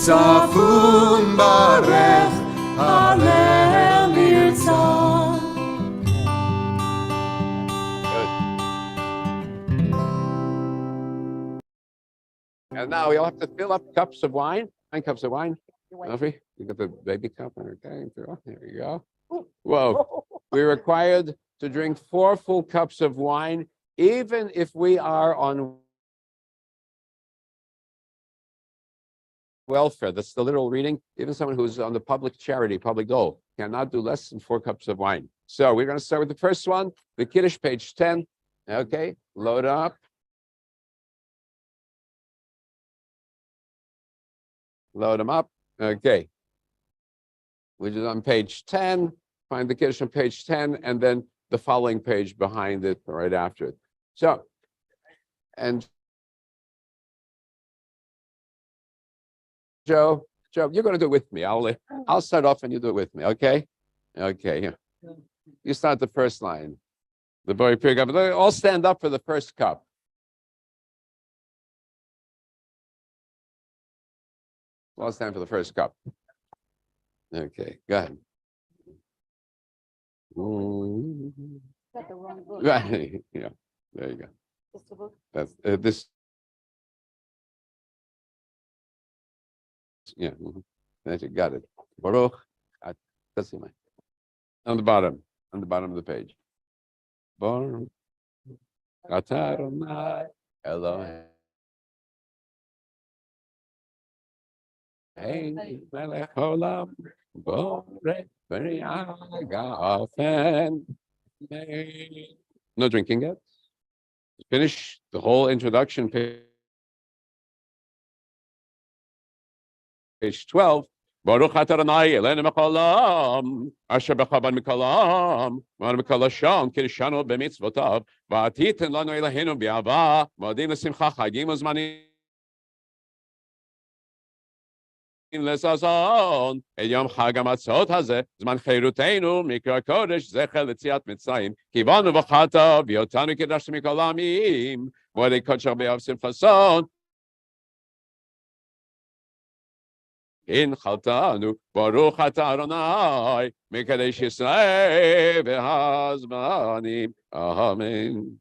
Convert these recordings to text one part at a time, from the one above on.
צפון ברך הלל נרצה. And now you'll have to fill up cups of wine. 9 cups of wine. Alfie, you got the baby cup. Okay, there you go. Whoa. We're required to drink 4 full cups of wine, even if we are on welfare. That's the literal reading. Even someone who's on the public charity, public dole, cannot do less than 4 cups of wine. So we're going to start with the first one, the Kiddush, page 10. Okay, load up. Load them up. Okay. Which is on page 10. Find the Kiddush on page 10, and then the following page behind it, right after it. So, and Joe, you're going to do it with me. I'll start off and you do it with me, okay? Okay, here. You start the first line. The boy pick up. All stand up for the first cup. All stand for the first cup. Okay, go ahead. Got the wrong book. Right, yeah, there you go. Just the book. That's this. Yeah, that you got it. Baruch. That's it, on the bottom of the page. Baruch atah Adonai Elohim. Hey, melech olam, borei v'ri'agafen. No drinking yet. Finish the whole introduction, page 12. Baruch atah Adonai Eloheinu melech haolam, asher b'chaban mikolam, v'anu mikolashon kiddushanu b'mitzvotav, v'atiten lanu Eloheinu b'ava, modim l'simcha chagim uzmanim. לסזון, את יום חג המצות הזה, זמן חירותנו, מקרא קודש, זכר ליציאת מצרים, כי באנו בחטא, והיותנו קידשנו מכל העמים, ועל קודש הרבה אב שמחתנו, הנחלתנו, ברוך אתה אדוני, מקדש ישראל והזמנים, אמן.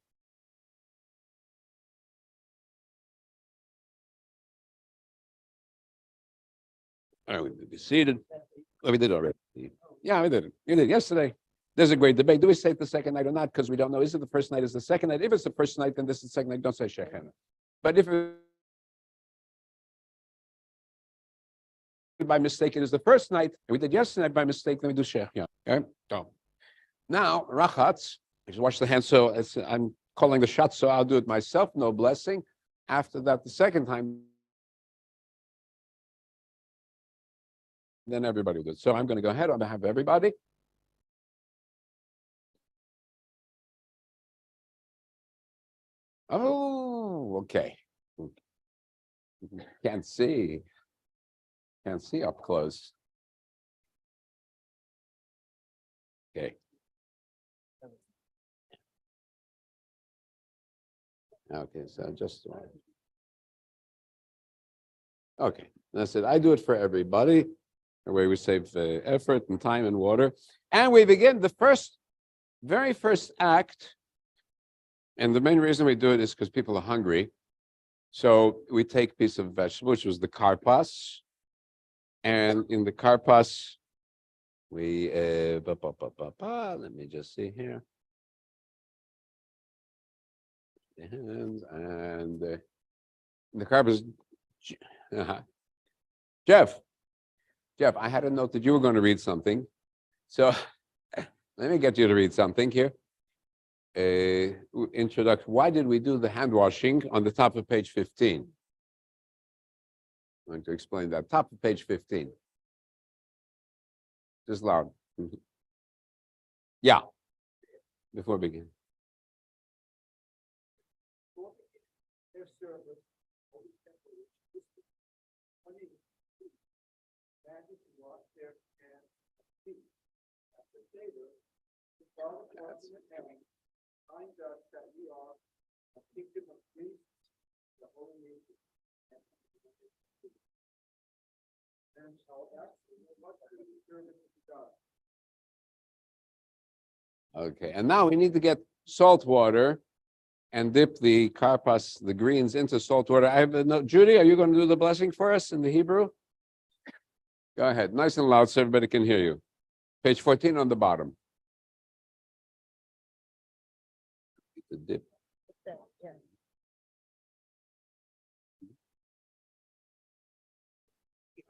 All right, we can be seated. Oh, we did already. Yeah, we did it. You did it yesterday. There's a great debate. Do we say it the second night or not? Because we don't know. Is it the first night? Is it the second night? If it's the first night, then this is the second night. Don't say Shechana. But if by mistake it is the first night, and we did yesterday by mistake, then we do Shechana. Okay? So now, Rachatz, just wash the hands. So I'm calling the shot, so I'll do it myself. No blessing. After that, the second time, then everybody will do it. So I'm going to go ahead on behalf of everybody. Oh, okay. Can't see up close. Okay. Okay, so just okay. That's it. I do it for everybody. The way we save effort and time and water. And we begin the very first act. And the main reason we do it is because people are hungry. So we take a piece of vegetable, which was the karpas. And in the karpas, we, let me just see here. And the karpas, Jeff, I had a note that you were going to read something. So let me get you to read something here. Introduction. Why did we do the hand washing on the top of page 15? I'm going to explain that. Top of page 15. Just loud. Yeah. Before we begin. Find us that we are a kingdom of priests, the holy nation. Okay, and now we need to get salt water and dip the karpas, the greens, into salt water. I have a note. Judy, are you going to do the blessing for us in the Hebrew? Go ahead, nice and loud so everybody can hear you. Page 14 on the bottom. The dip.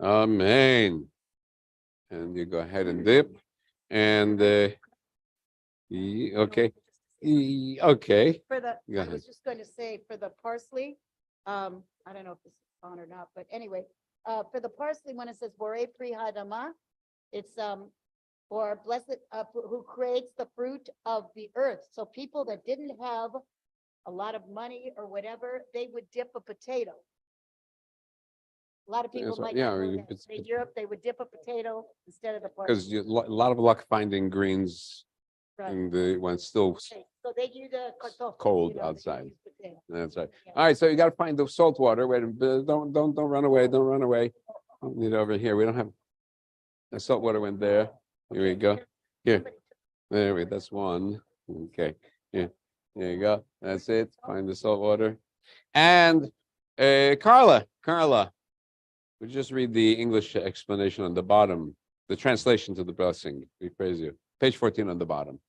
Amen. And you go ahead and dip. And okay. Okay. For the, Go I ahead. was just going to say for the parsley, I don't know if this is on or not, but anyway, for the parsley, when it says Bore Pri Hadama, it's or blessed who creates the fruit of the earth. So people that didn't have a lot of money or whatever, they would dip a potato. A lot of people That's right. might Yeah, not know you- that. it's- In Europe, they would dip a potato instead of the parsley. Because a lot of luck finding greens Right. in the when it's still Okay, so they use the kartoffel, cold you know, they outside. use potato. That's right. Yeah. All right, so you got to find the salt water. Wait, don't run away. Don't run away. Need over here. We don't have the salt water went there. Here we go. Here, there we. That's one. Okay. Here, there you go. That's it. Find the salt water. And Carla, would you just read the English explanation on the bottom, the translation to the blessing? We praise you. Page 14 on the bottom.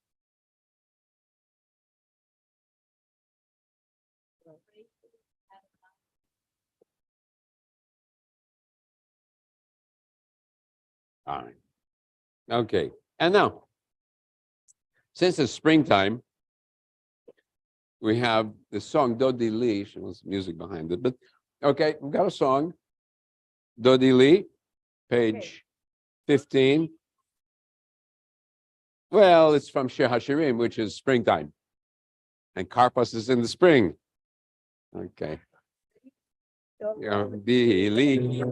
All right. Okay. And now, since it's springtime, we have the song Dodi Li. She wants music behind it, but okay, we've got a song. Dodi Li, page 15. Well, it's from Shir Hashirim, which is springtime. And Karpas is in the spring. Okay. Dodi Li.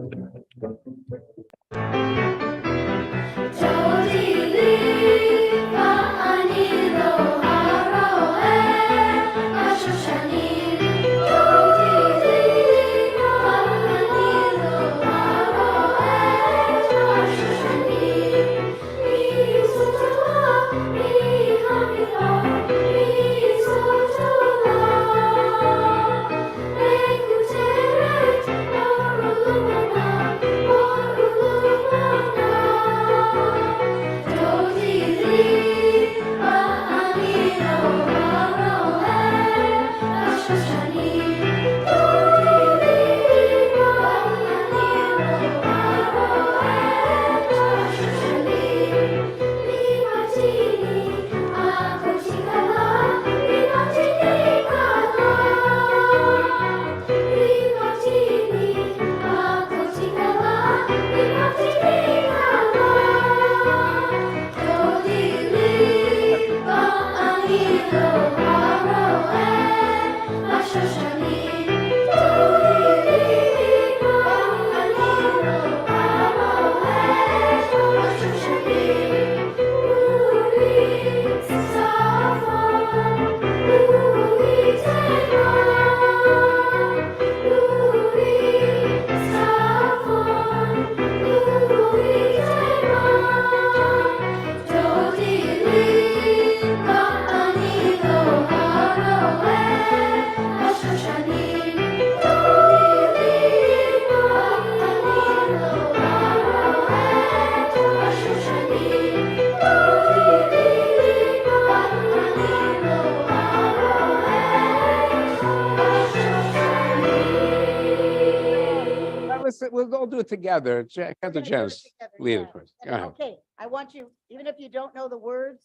We'll all do it together. Have the chance. Lead it first. Go ahead. Okay, I want you, even if you don't know the words,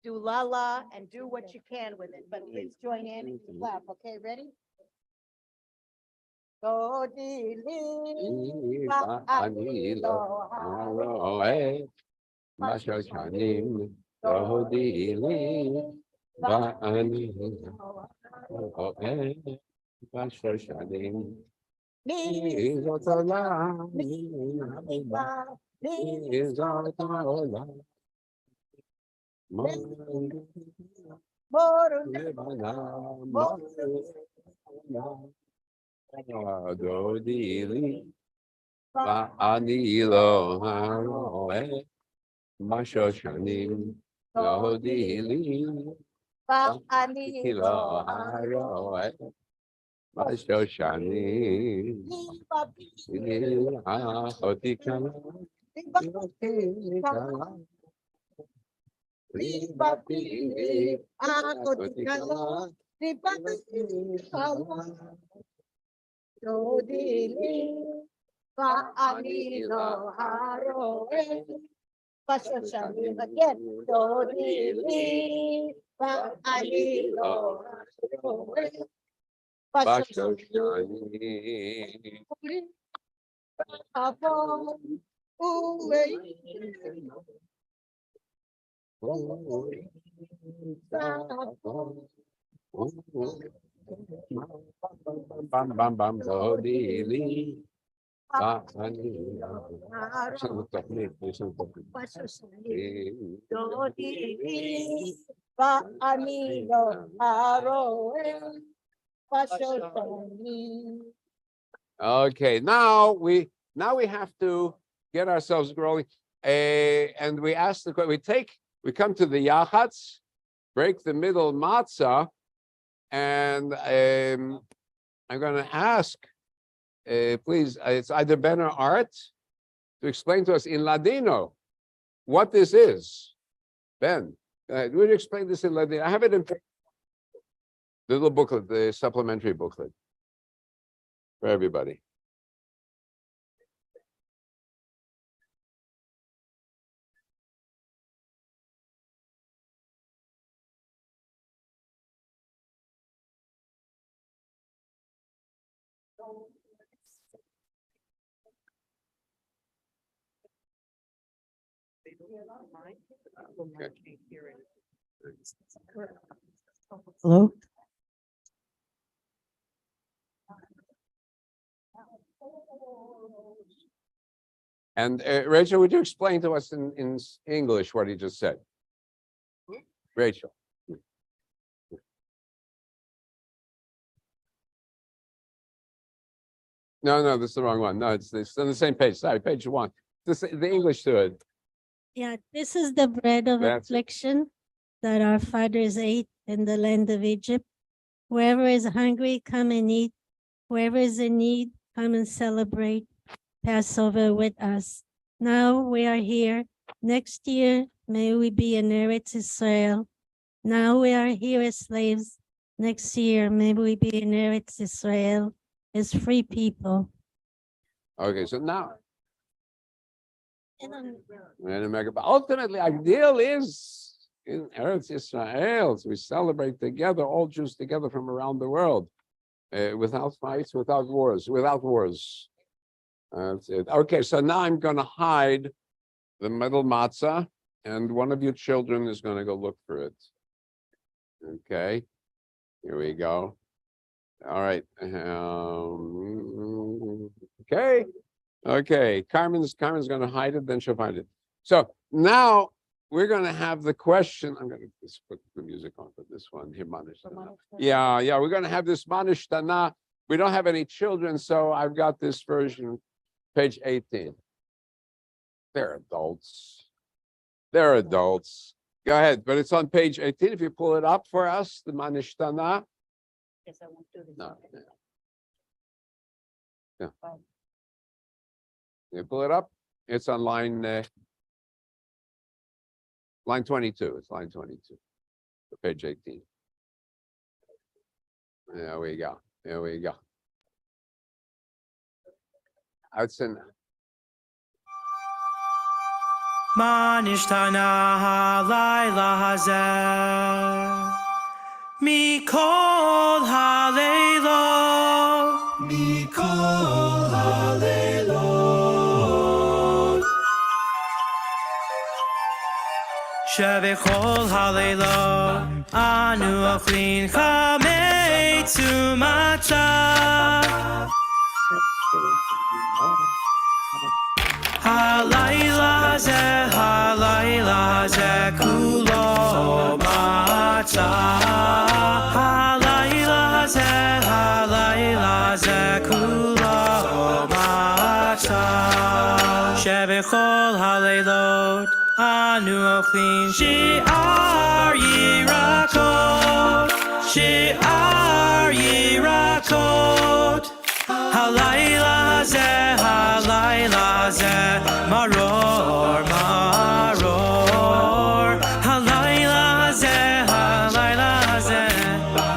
do la la and do what you can with it, but please join in and clap. Okay, ready? Do di li ba ani lo ha ro e ma sho shanim do di li ba ani lo e ma sho shanim ni zotola ni ba ni zotola do di li ואני לא הרואה מה שושנים לא דילי. ואני לא הרואה מה שושנים אחותי קלה. אחותי קלה. ואני לא הרואה בשושנים, כן, דודי לי, ואני לא רואה בשושנים, אבוא Bam bam bam דודי לי. יש לנו תוכנית. בשושנים, דודי לי, ואני לא הרואה בשושנים. Okay, now we have to get ourselves rolling, and we ask the question. We come to the yachatz, break the middle matzah, and I'm going to ask, please, it's either Ben or Art, to explain to us in Ladino what this is. Ben, would you explain this in Ladino? I have it in the little booklet, the supplementary booklet for everybody. Hello? And Rachel, would you explain to us in English what he just said? Rachel. No, this is the wrong one. No, it's on the same page. Sorry, page 1. The English to it. Yeah, this is the bread of That's it. affliction that our fathers ate in the land of Egypt. Whoever is hungry, come and eat. Whoever is in need, come and celebrate Passover with us. Now we are here. Next year, may we be in Eretz Israel. Now we are here as slaves. Next year, may we be in Eretz Israel as free people. Okay, so now, but ultimately, ideal is in Eretz Israel. So we celebrate together, all Jews together from around the world, without fights, without wars. That's it. Okay, so now I'm going to hide the middle matzah, and one of you children is going to go look for it. Okay, here we go. All right. Okay. Carmen's going to hide it, then she'll find it. So now we're going to have the question. I'm going to just put the music on for this one here. Yeah. We're going to have this Manish Tana. We don't have any children, so I've got this version, page 18. They're adults. Go ahead, but it's on page 18. If you pull it up for us, the Manish Tana. Yes, I won't do this. No. Yeah. You pull it up. It's on line 22. It's line 22. Page 18. There we go. Hudson. מה נשתנה הלילה הזה מכל הלילות שבכל הלילות אנו אוכלים חמץ ומצה הלילה זה כולו מצה הלילה זה כולו מצה שבכל הלילות אנו אוכלים שיער ירקות, שיער ירקות. הלילה זה, הלילה זה, מרור, מרור. הלילה זה, הלילה זה,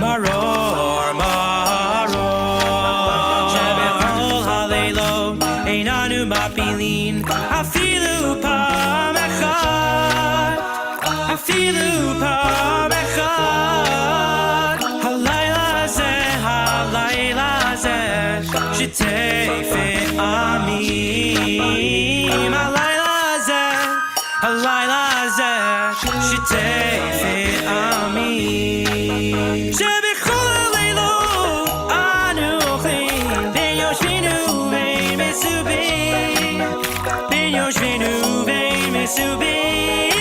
מרור, מרור. שבכל הלילות אין אנו מפעילים אפילו פעם אחת, אפילו פעם אחת. הלילה זה, הלילה זה, שתפת עמים. הלילה זה, הלילה זה, שתפת עמים. שבכל הלילות אנו אוכלים בין יושבינו בין מסובים, בין יושבינו בין מסובים.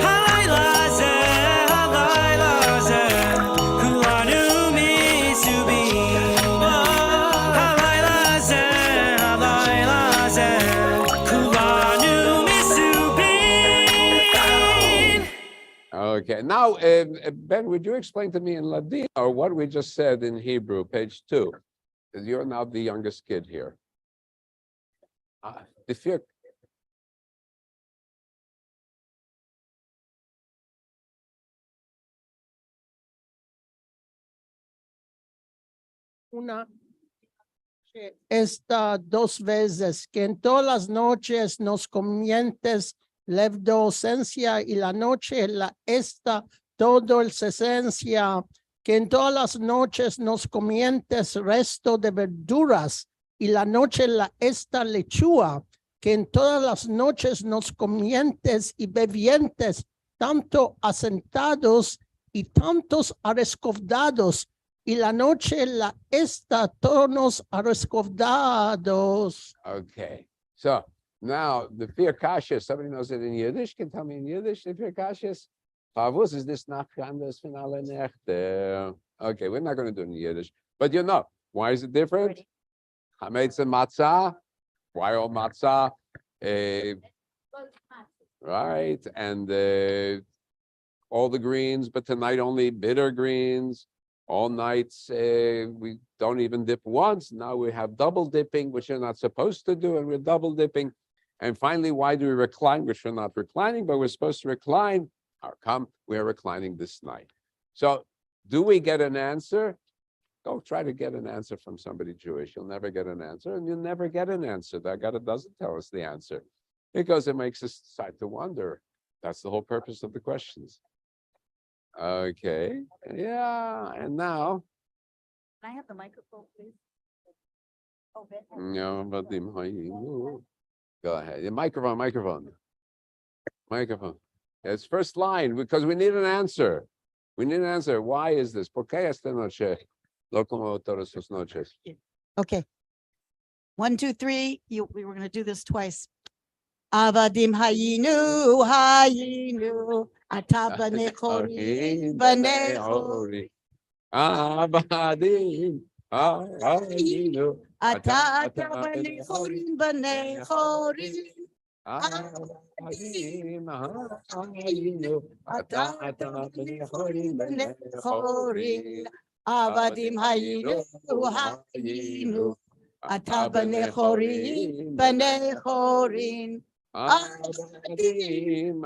הלילה זה, הלילה זה, כולנו מסובים. הלילה זה, הלילה זה, כולנו מסובים. Okay, now, Ben, would you explain to me in Ladino or what we just said in Hebrew, page 2? Because you're now the youngest kid here. If you're una que esta dos veces, que en todas las noches nos comientes la docencia y la noche la esta todo el esencia, que en todas las noches nos comientes resto de verduras y la noche la esta lechuga, que en todas las noches nos comientes y bebientes tanto asentados y tantos arrescovdados, y la noche la esta tonos arrescovdados. okay. So now the fear cautious, somebody knows it in Yiddish, can tell me in Yiddish the fear cautious. Pavus is this nach anders von alle Nächte. Okay, we're not going to do it in Yiddish, but you know, why is it different? Hametz and matzah. Why all matzah? Right, and all the greens, but tonight only bitter greens. All nights, we don't even dip once. Now we have double dipping, which you're not supposed to do, and we're double dipping. And finally, why do we recline, which we're not reclining, but we're supposed to recline? How come we're reclining this night? So do we get an answer? Go try to get an answer from somebody Jewish. You'll never get an answer, and you'll never get an answer. That God doesn't tell us the answer because it makes us start to wonder. That's the whole purpose of the questions. Okay, yeah, and now, Can I have the microphone, please? Oh, Ben. no, but go ahead. The microphone. It's first line because we need an answer. We need an answer. Why is this? ¿Por qué esta noche? Lo como todas sus noches. Okay. 1, 2, 3. We were going to do this twice. Avadim hayinu, hayinu, ata b'nei chorim, b'nei chorim. Abadim, hayinu, Ata b'nei chorim, b'nei chorim. abadim, hayinu, ata b'nei chorim, b'nei chorim. Avadim hayinu, hayinu, ata b'nei chorim, b'nei chorim. Abadim,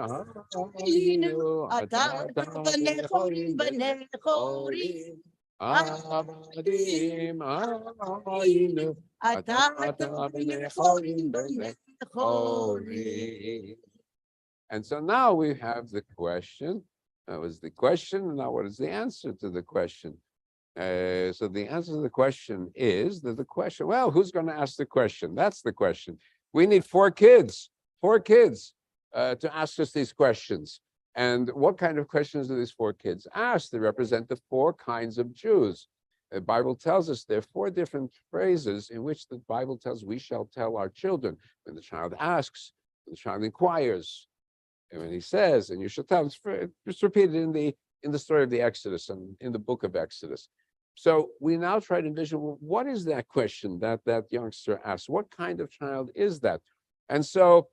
hayinu, ata b'nei chorim, b'nei chorim. Abadim, hayinu, ata b'nei chorim, b'nei chorim. And so now we have the question. That was the question. Now, what is the answer to the question? So the answer to the question is that the question, well, who's going to ask the question? That's the question. We need 4 kids to ask us these questions. And what kind of questions do these 4 kids ask? They represent the 4 kinds of Jews. The Bible tells us there are 4 different phrases in which the Bible tells we shall tell our children. When the child asks, when the child inquires, and when he says, and you shall tell. It's repeated in the story of the Exodus and in the book of Exodus. So we now try to envision, well, what is that question that youngster asks? What kind of child is that? And so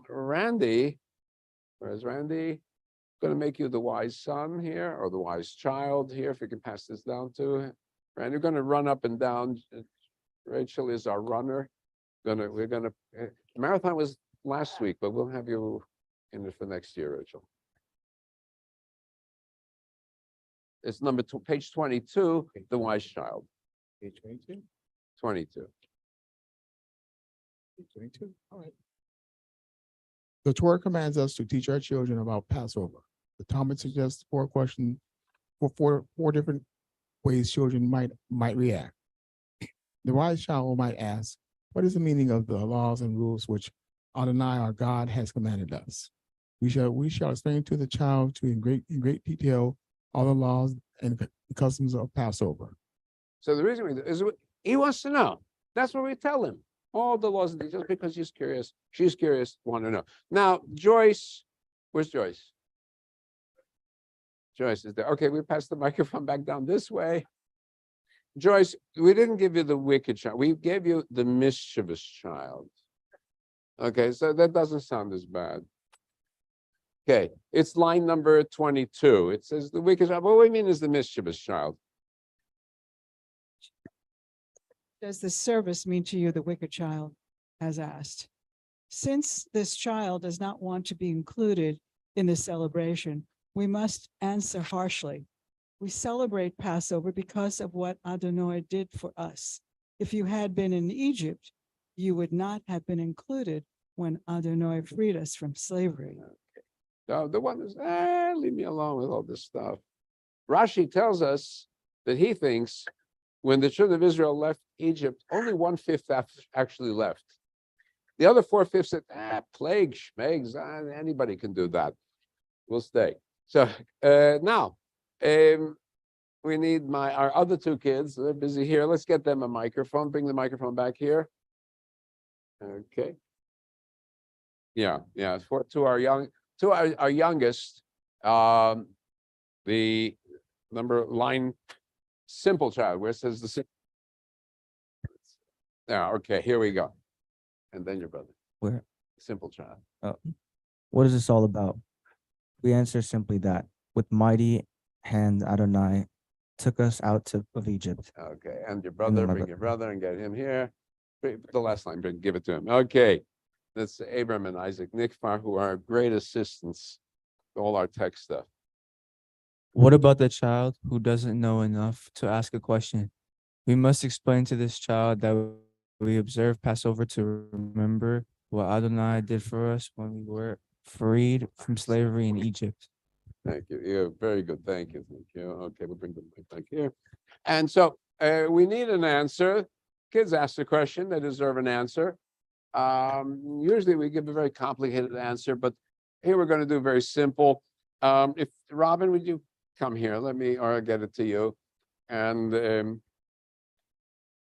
Randy, where's Randy? Going to make you the wise son here, or the wise child here, if you can pass this down to Randy. We're going to run up and down. Rachel is our runner. Marathon was last week, but we'll have you in it for next year, Rachel. It's number two, page 22, the wise child. Page 22? 22. Page 22, all right. The Torah commands us to teach our children about Passover. The Talmud suggests four different ways children might react. The wise child might ask, what is the meaning of the laws and rules which Adonai our God has commanded us? We shall explain to the child in great detail all the laws and customs of Passover. So the reason is he wants to know. That's what we tell him. All the laws and details, because he's curious. She's curious, want to know. Now, Joyce, where's Joyce? Joyce is there. Okay, we pass the microphone back down this way. Joyce, we didn't give you the wicked child. We gave you the mischievous child. Okay, so that doesn't sound as bad. Okay, it's line number 22. It says the wicked child. What we mean is the mischievous child. Does this service mean to you, the wicked child has asked? Since this child does not want to be included in the celebration, we must answer harshly. We celebrate Passover because of what Adonai did for us. If you had been in Egypt, you would not have been included when Adonai freed us from slavery. So the one is, leave me alone with all this stuff. Rashi tells us that he thinks when the children of Israel left Egypt, only 1/5 actually left. The other 4/5 said, plague, schmegs, anybody can do that. We'll stay. So now, we need our other two kids. They're busy here. Let's get them a microphone. Bring the microphone back here. Okay. Yeah. To our youngest, the line simple child, where it says the okay, here we go. And then your brother. Where? Simple child. What is this all about? We answer simply that with mighty hand Adonai took us out of Egypt. Okay, and your brother, bring your brother and get him here. The last line, give it to him. Okay, that's Abram and Isaac Nikfar, who are great assistants to all our tech stuff. What about the child who doesn't know enough to ask a question? We must explain to this child that we observe Passover to remember what Adonai did for us when we were freed from slavery in Egypt. Thank you. Yeah, very good. Thank you. Okay, we'll bring them back here. And so we need an answer. Kids ask a question, they deserve an answer. Usually we give a very complicated answer, but here we're going to do very simple. If Robin, would you come here? Or I'll get it to you. And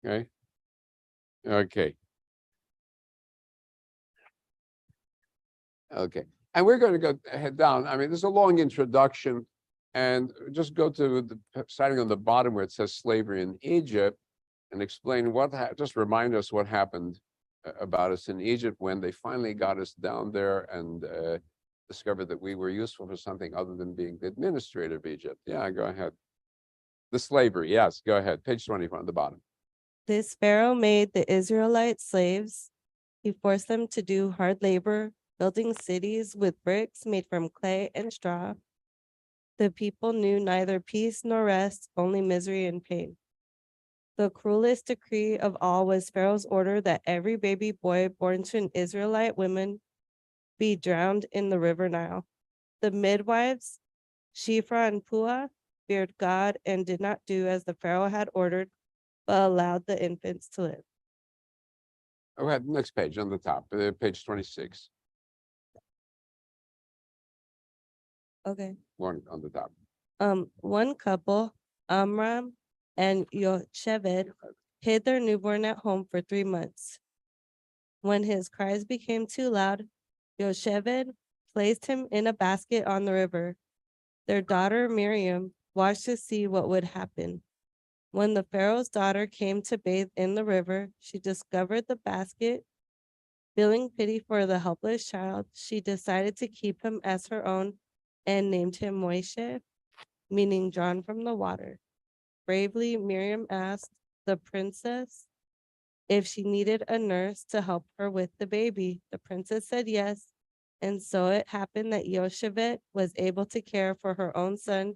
okay. And we're going to head down. I mean, there's a long introduction, and just go to starting on the bottom where it says slavery in Egypt, and explain just remind us what happened about us in Egypt when they finally got us down there and discovered that we were useful for something other than being the administrator of Egypt. Yeah, go ahead. The slavery, yes, go ahead. Page 24 on the bottom. This Pharaoh made the Israelites slaves. He forced them to do hard labor, building cities with bricks made from clay and straw. The people knew neither peace nor rest, only misery and pain. The cruelest decree of all was Pharaoh's order that every baby boy born to an Israelite woman be drowned in the river Nile. The midwives, Shiphrah and Puah, feared God and did not do as the Pharaoh had ordered, but allowed the infants to live. Go ahead, next page on the top, page 26. Okay. One on the top. One couple, Amram and Yocheved, hid their newborn at home for 3 months. When his cries became too loud, Yocheved placed him in a basket on the river. Their daughter Miriam watched to see what would happen. When the Pharaoh's daughter came to bathe in the river, she discovered the basket Feeling pity for the helpless child, she decided to keep him as her own and named him Moishe, meaning drawn from the water. Bravely, Miriam asked the princess if she needed a nurse to help her with the baby. The princess said yes, and so it happened that Yoshevit was able to care for her own son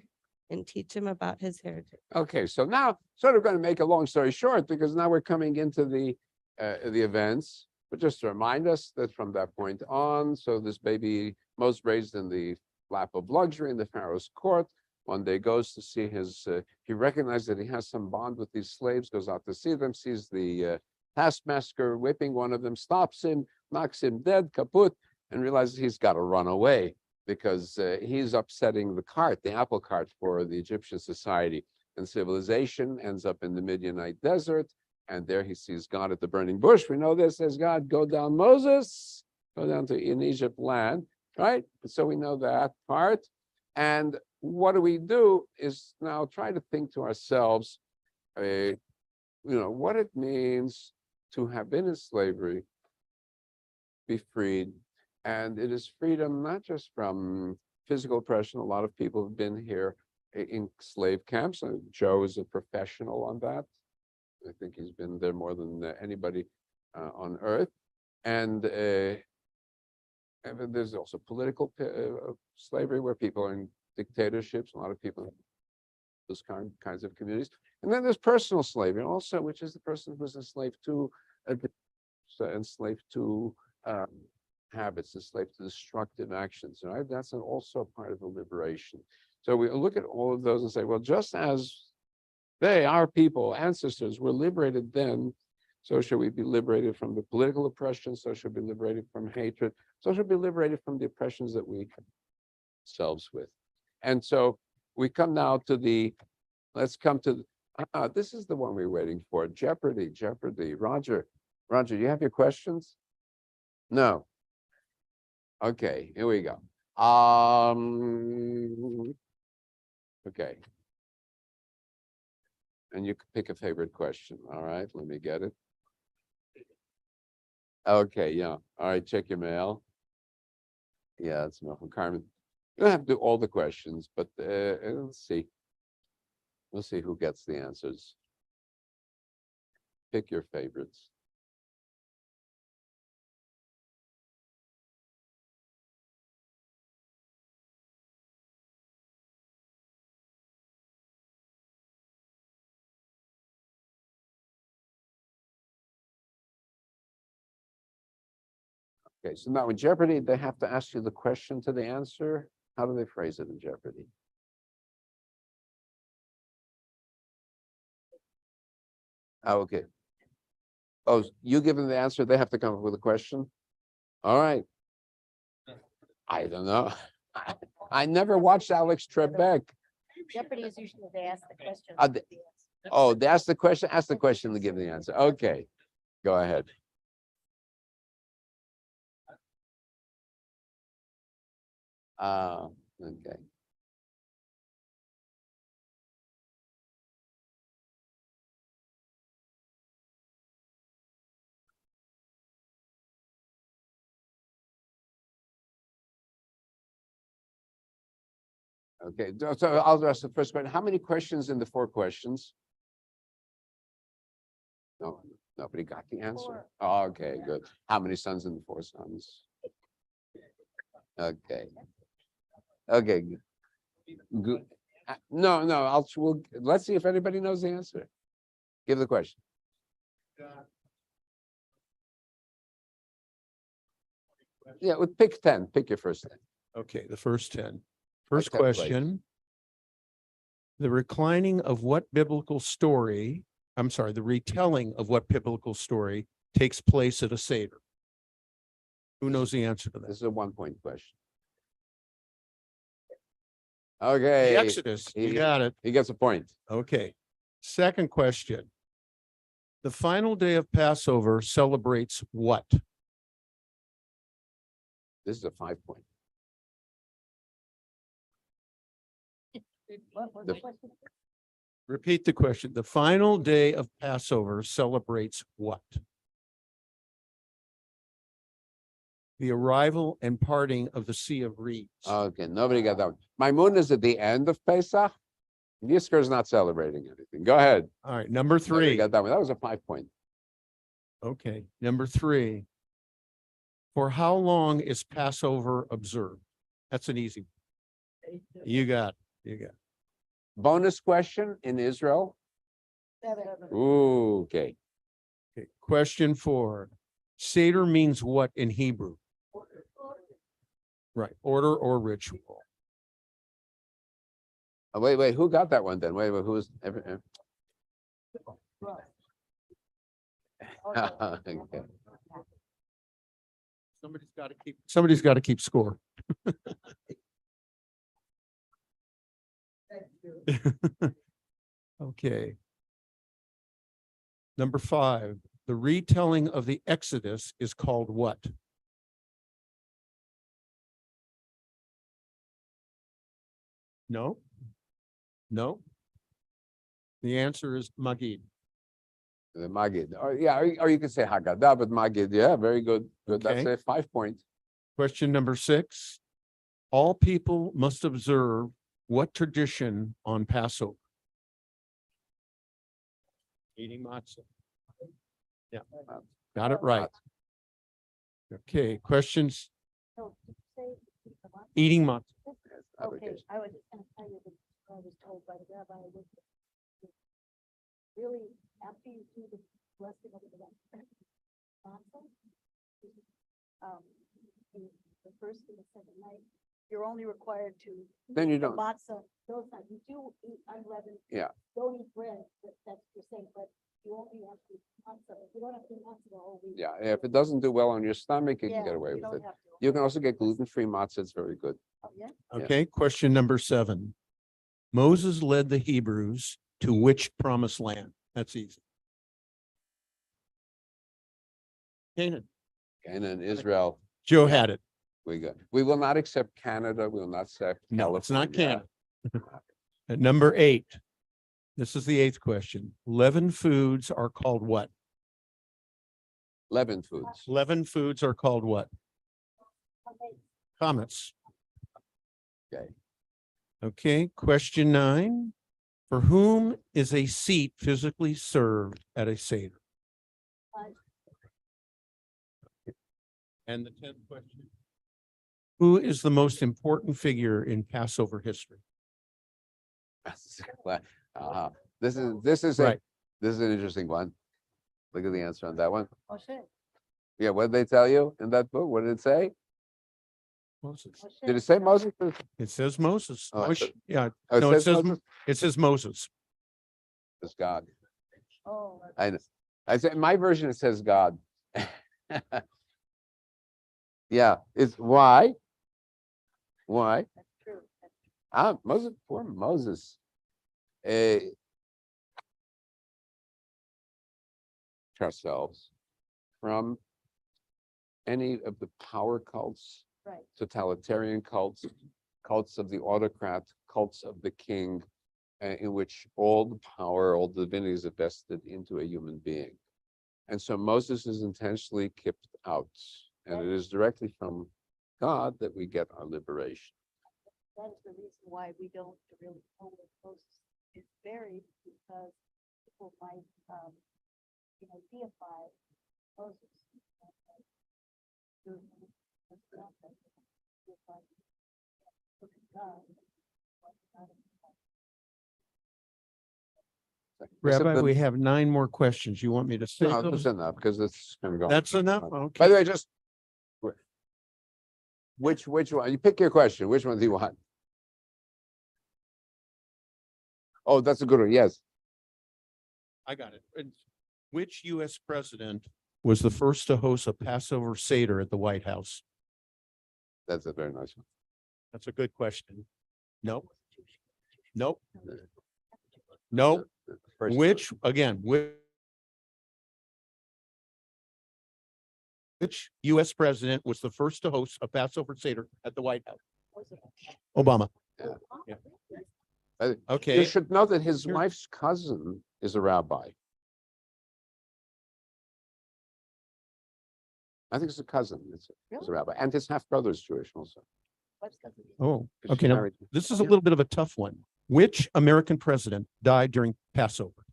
and teach him about his heritage. Okay, so now sort of going to make a long story short because now we're coming into the events. But just to remind us that from that point on, so this baby was raised in the lap of luxury in the Pharaoh's court. One day goes to see his, he recognizes that he has some bond with these slaves, goes out to see them, sees the taskmaster whipping one of them, stops him, knocks him dead, kaput, and realizes he's got to run away because he's upsetting the cart, the apple cart for the Egyptian society. And civilization ends up in the Midianite desert. And there he sees God at the burning bush. We know this, says God, go down Moses, go down to in Egypt land, right? So we know that part. And what do we do is now try to think to ourselves, what it means to have been in slavery, be freed. And it is freedom not just from physical oppression. A lot of people have been here in slave camps. Joe is a professional on that. I think he's been there more than anybody on earth. And there's also political slavery where people are in dictatorships. A lot of people in those kinds of communities. And then there's personal slavery also, which is the person who's enslaved to habits, enslaved to destructive actions. Right? That's also part of the liberation. So we look at all of those and say, well, just as they, our people, ancestors, were liberated then, so should we be liberated from the political oppression, so should we be liberated from hatred, so should we be liberated from the oppressions that we ourselves with. And so we come now to let's come to, this is the one we're waiting for, Jeopardy. Roger, you have your questions? No. Okay, here we go. Okay. And you can pick a favorite question. All right, let me get it. Okay, yeah. All right, check your mail. Yeah, it's from Carmen. You don't have to do all the questions, but let's see. We'll see who gets the answers. Pick your favorites. Okay, so now in Jeopardy, they have to ask you the question to the answer. How do they phrase it in Jeopardy? Oh, okay. Oh, you give them the answer, they have to come up with a question? All right. I don't know. I never watched Alex Trebek. Jeopardy is usually they ask the question. Oh, they ask the question to give the answer. Okay, go ahead. Okay. Okay, so I'll ask the first question. How many questions in the 4 questions? No, nobody got the answer. 4. Oh, okay, good. How many sons in the 4 sons? Okay. Okay. Good. No, let's see if anybody knows the answer. Give the question. Yeah, pick 10. Pick your first 10. Okay, the first 10. First 10 place. question. The retelling of what biblical story takes place at a Seder? Who knows the answer to This that? is a 1-point question. The Okay. Exodus, you got it. He gets a point. Okay. Second question. The final day of Passover celebrates what? This is a 5-point. What was The- the question? Repeat the question. The final day of Passover celebrates what? The arrival and parting of the Sea of Reeds. Okay, nobody got that one. My moon is at the end of Pesach. Yizkor is not celebrating anything. Go ahead. All right, number Nobody 3. got that one. That was a 5-point. Okay, number 3. For how long is Passover observed? That's an easy one. You got it. Bonus question in Israel. Ooh, okay. Okay, question 4. Seder means what in Hebrew? Right, order or ritual. Oh, wait, who got that one then? Wait, who's? Okay. Somebody's got to keep score. Okay. Number 5, the retelling of the Exodus is called what? No? No? The answer is Magid. The Magid. Or you can say Haggadah, but Magid, yeah, very good. Good. That's Okay. a 5 point. Question number 6. All people must observe what tradition on Passover? Eating matzah. Yeah, got it right. Okay, questions? Eating matzah. Okay, I was just gonna tell you that I was told by the rabbi, really, after you do the blessing of the matzah, the first and the second night, you're only required to. Then you eat the don't. Matzah, those nights, you do eat unleavened. Yeah. Don't eat bread, that's your saying, but you only have to eat matzah, you don't have to eat matzah the whole week. Yeah, if it doesn't do well on your stomach, you can Yeah, get away you with don't it. have to. You can also get gluten-free matzah. It's very good. Oh, yeah? Yeah. Okay, question number 7. Moses led the Hebrews to which promised land? That's easy. Canaan. Canaan, Israel. Joe Yeah. had it. We got. We will not accept Canada. We will not accept. No, it's not California. Canada. At number 8. This is the 8th question. Leavened foods are called what? Leavened foods. Leavened foods are called what? Comets. Okay. Okay, question 9. For whom is a seat physically served at a Seder? And the 10th question. Who is the most important figure in Passover history? This is Right. this is an interesting one. Look at the answer on that one. Oh, shit. Yeah, what did they tell you in that book? What did it say? Moses. Did it say Moses? It says Moses. Oh, Moshe- yeah, Oh, no, it says Moses? it says Moses. It's God. Oh. I said, in my version, it says God. Yeah, it's why? Why? That's true. Moses, poor Moses. Ourselves from any of the power cults, Right. totalitarian cults, cults of the autocrat, cults of the king, in which all the power, all the divinities are vested into a human being. And so Moses is intentionally kept out, and it is directly from God that we get our liberation. That is the reason why we don't really know where Moses is buried, because people might, deify Moses. Rabbi, the- we have 9 more questions. You want me to say No, those? that's enough, because it's gonna go. That's enough? By Okay. the way, just. Which one? You pick your question. Which one do you want? Oh, that's a good one. Yes. I got it. Which US president was the first to host a Passover Seder at the White House? That's a very nice one. That's a good question. Nope. Nope. Nope. First- Which US president was the first to host a Passover Seder at the White House? Obama. Yeah. Okay. You should know that his Here. wife's cousin is a rabbi. I think it's a cousin. It's a Really? rabbi, and his half brother is Jewish also. What's the- Oh, 'Cause okay. she's Now, married- this is a Yeah. little bit of a tough one. Which American president died during Passover?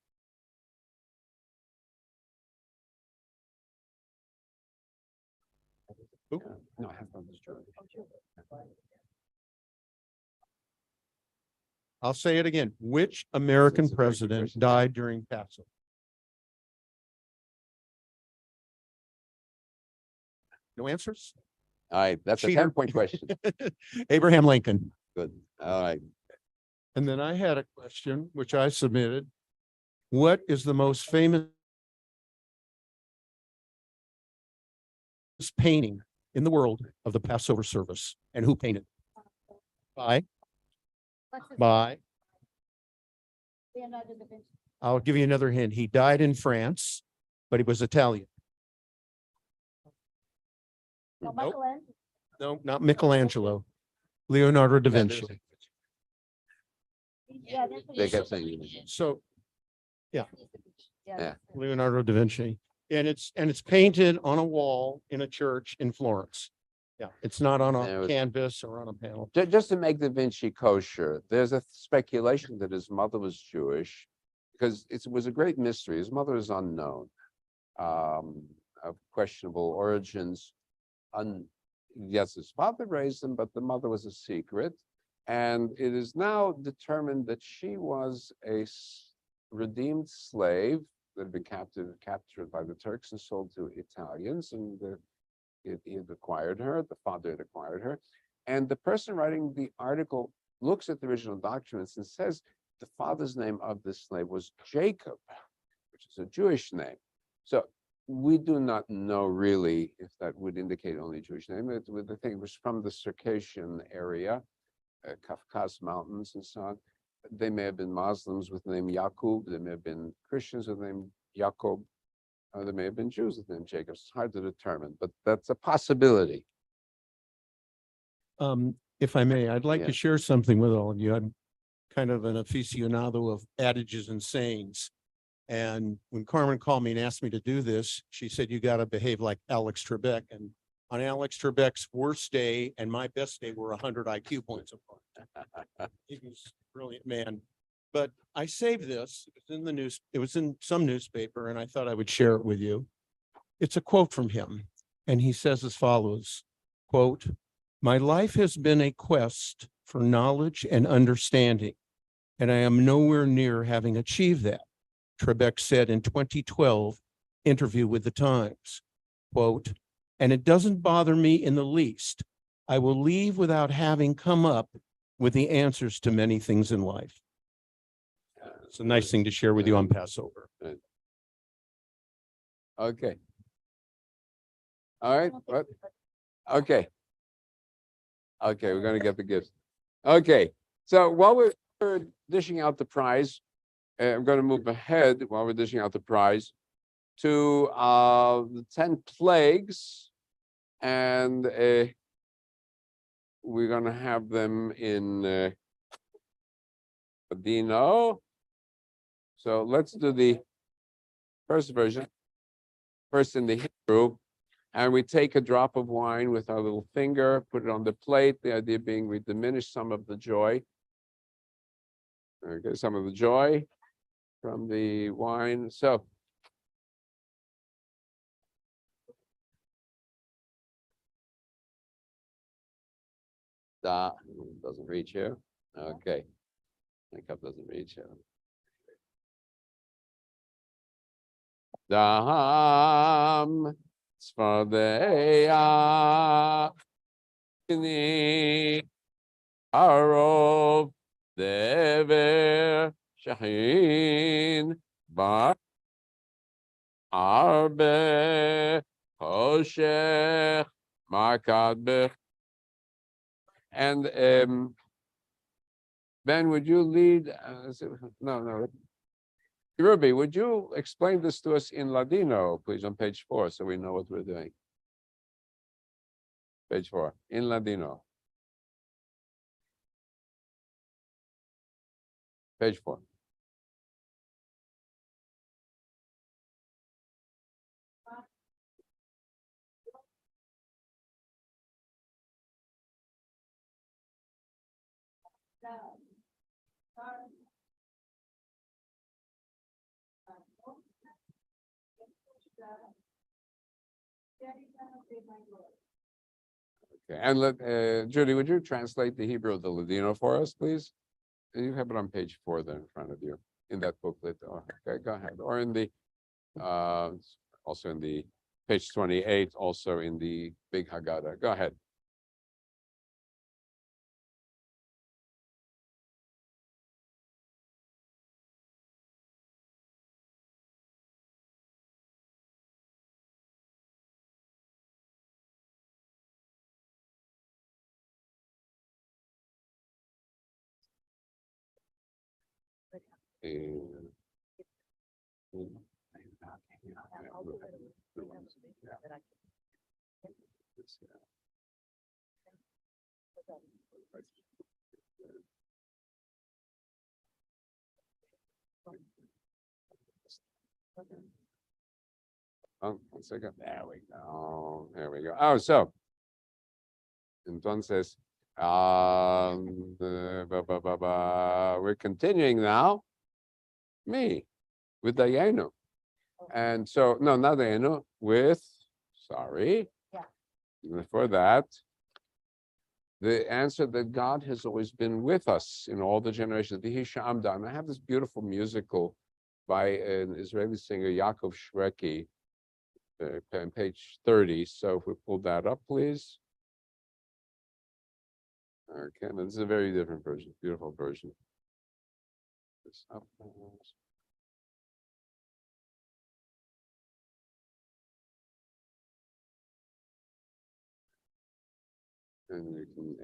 No, half brother is Jewish. I'll say it again. Which American It's a very good president question. died during Passover? No answers? All right, that's a Cheater. 10-point question. Abraham Lincoln. Good. All right. And then I had a question which I submitted. What is the most famous painting in the world of the Passover service, and who painted? By, what's his name? by, Leonardo da Vinci. I'll give you another hint. He died in France, but he was Italian. No, Nope. Michelangelo. No, not Michelangelo. Leonardo da Yeah, Vinci. there's- Yeah, that's what They he- kept saying. So Yeah. Yeah. Leonardo da Vinci. And it's painted on a wall in a church in Florence. Yeah, it's not on There a was- canvas or on a panel. Just to make Da Vinci kosher, there's a speculation that his mother was Jewish because it was a great mystery. His mother is unknown, of questionable origins. Yes, his father raised him, but the mother was a secret. And it is now determined that she was a redeemed slave that had been captured by the Turks and sold to Italians, and he had acquired her, the father had acquired her. And the person writing the article looks at the original documents and says the father's name of this slave was Jacob, which is a Jewish name. So we do not know really if that would indicate only a Jewish name. I think it was from the Circassian area, Kafkas Mountains and so on. They may have been Muslims with the name Yaqub. They may have been Christians with the name Jacob. Or there may have been Jews with the name Jacob. It's hard to determine, but that's a possibility. If I may, I'd like Yeah. to share something with all of you. I'm kind of an aficionado of adages and sayings. And when Carmen called me and asked me to do this, she said, you got to behave like Alex Trebek. And on Alex Trebek's worst day and my best day were 100 IQ points apart. He was a brilliant man. But I saved this. It was in the news. It was in some newspaper, and I thought I would share it with you. It's a quote from him, and he says as follows, quote, "My life has been a quest for knowledge and understanding, and I am nowhere near having achieved that," Trebek said in 2012 interview with the Times, quote, "And it doesn't bother me in the least. I will leave without having come up with the answers to many things in life." It's a nice thing to share with you on Passover. Okay. All right, what? Okay. Okay, we're gonna get the gifts. Okay, so while we're dishing out the prize, I'm gonna move ahead while we're dishing out the prize to the 10 plagues. And we're gonna have them in Ladino. So let's do the first version, first in the Hebrew. And we take a drop of wine with our little finger, put it on the plate. The idea being we diminish some of the joy. Okay, some of the joy from the wine. So doesn't reach here. Okay. My cup doesn't reach here. Daham Sfardeya Ni Arov Dever Shahin Bar Arbe Hoshech Makad. And Ben, would you lead? No. Ruby, would you explain this to us in Ladino, please, on page 4, so we know what we're doing? Page 4, in Ladino. Page 4. Okay, and Judy, would you translate the Hebrew of the Ladino for us, please? You have it on page 4 there in front of you, in that booklet. Oh, okay, go ahead. Or in the, also in the page 28, also in the big Haggadah. Go ahead. Oh, 1 second. There we go. There we go. Oh, so entonces, we're continuing now. Me with Dayenu. And so, no, not Dayenu, with, sorry. Yeah. Before that, the answer that God has always been with us in all the generations. Vihi Sha'amda. And I have this beautiful musical by an Israeli singer, Yaakov Shweki, on page 30. So if we pull that up, please. Okay, now this is a very different version, beautiful version. This up. And you can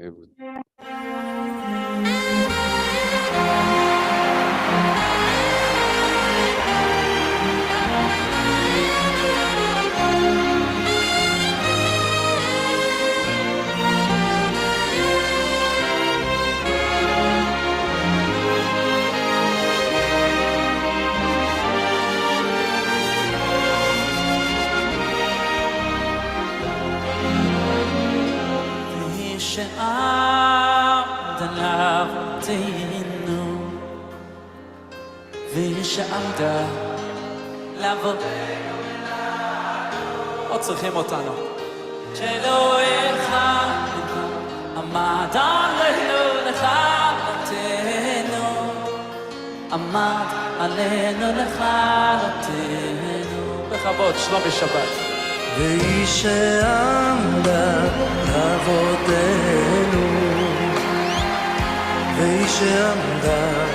שעמדה לעבוד עוד צריכים אותנו שלא אחד עמד עלינו לכלותנו עמד עלינו לכלותנו בכבוד שלומי שבת והיא שעמדה לעבודנו והיא שעמדה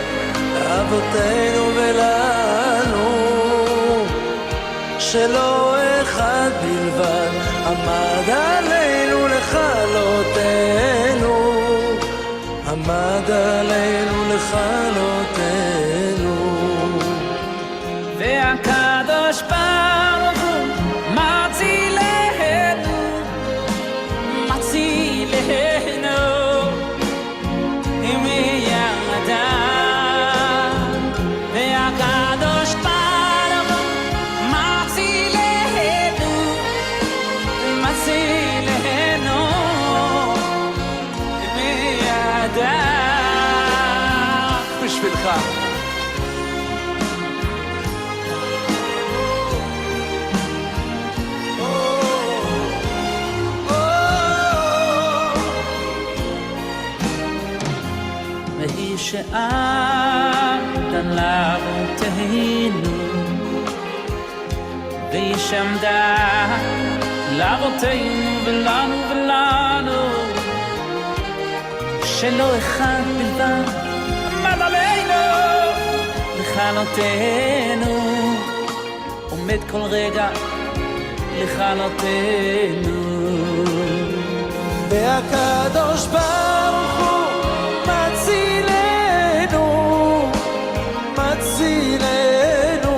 אבותינו ולנו שלא אחד בלבד עמד עלינו לכלותנו עמד עלינו לכלותנו והקדוש ברוך הוא מצילנו מצילנו עם ידיו בשבילך והיא שעמדה לאבותינו והיא שעמדה לאבותינו ולנו שלא אחד בלבד עמד עלינו לכלותנו עומד כל רגע לכלותנו והקדוש ברוך הוא מצילנו מצילנו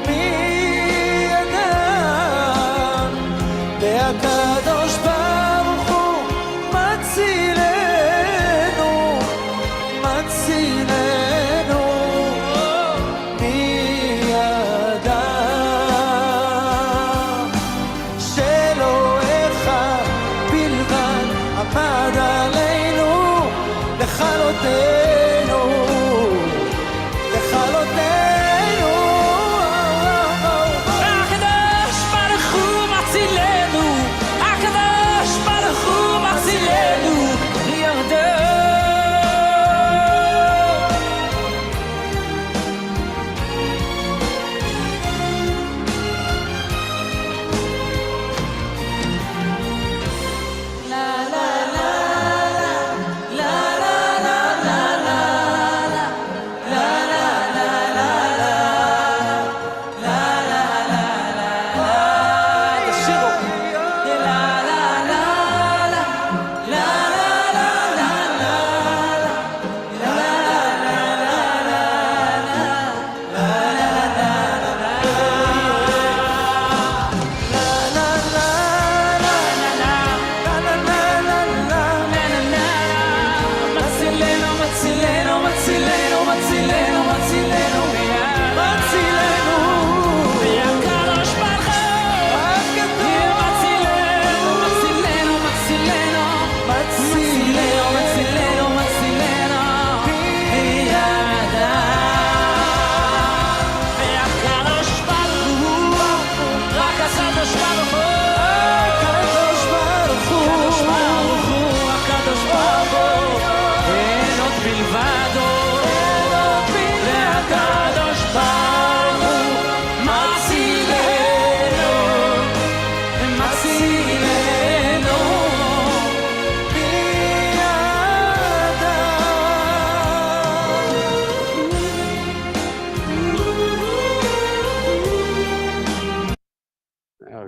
מידם והקדוש ברוך הוא מצילנו מצילנו מידם שלא אחד בלבד עמד עלינו לכלותנו, לכלותנו. הקדוש ברוך הוא מצילנו, הקדוש ברוך הוא מצילנו, לירדו.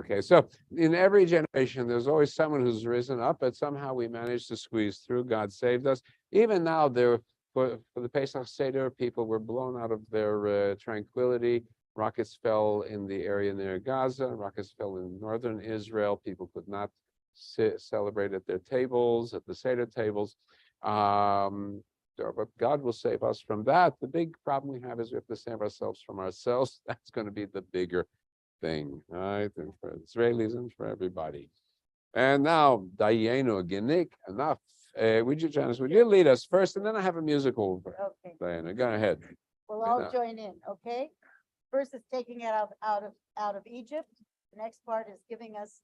Okay, so in every generation, there's always someone who's risen up, but somehow we managed to squeeze through. God saved us. Even now, for the Pesach Seder, people were blown out of their tranquility. Rockets fell in the area near Gaza. Rockets fell in northern Israel. People could not celebrate at their tables, at the Seder tables. But God will save us from that. The big problem we have is we have to save ourselves from ourselves. That's going to be the bigger thing, right? And for Israelis and for everybody. And now, Dayenu Ginik, enough. Would you, Janice, would you lead us first, and then I have a musical. Okay. Diana, go ahead. We'll all join in, okay? First is taking it out of Egypt. The next part is giving us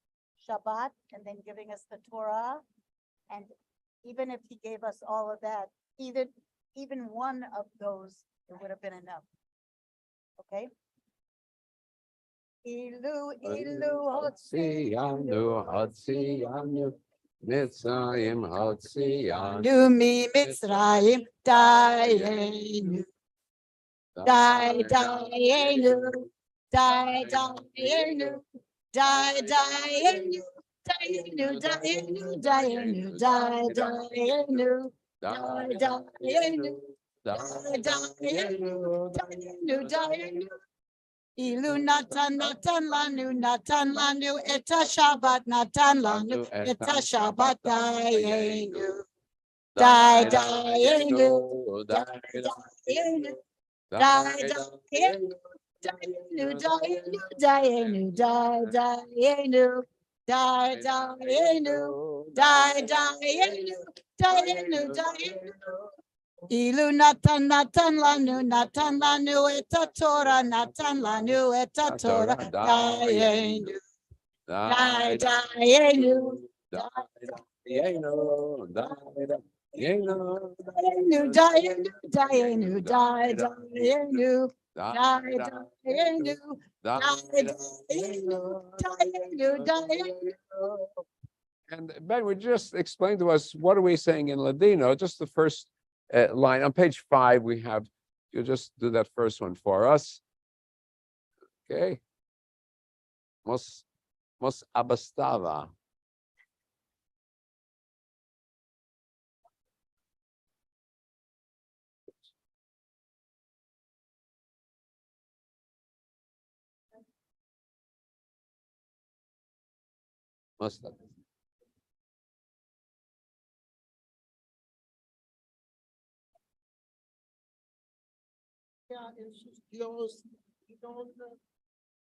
Shabbat and then giving us the Torah. And even if he gave us all of that, even one of those, it would have been enough. Okay? Ilu, Hotziyanu, Hotziyanu, Mitzrayim, Hotziyanu. Nu mi Mitzrayim, Dayenu, Dayenu, Dayenu, Dayenu, Dayenu, Dayenu, Dayenu, Dayenu, Dayenu, Dayenu, Dayenu. Ilu natan lanu eta Shabbat natan lanu eta Shabbat dayenu dayenu dayenu dayenu dayenu dayenu dayenu dayenu dayenu dayenu Ilu natan lanu eta Torah natan lanu eta Torah dayenu dayenu Dayenu, dayenu dayenu dayenu dayenu. And Ben, would you just explain to us, what are we saying in Ladino? Just the first line on page 5, we have, you'll just do that first one for us. Okay. Mos abastava. Must. Dios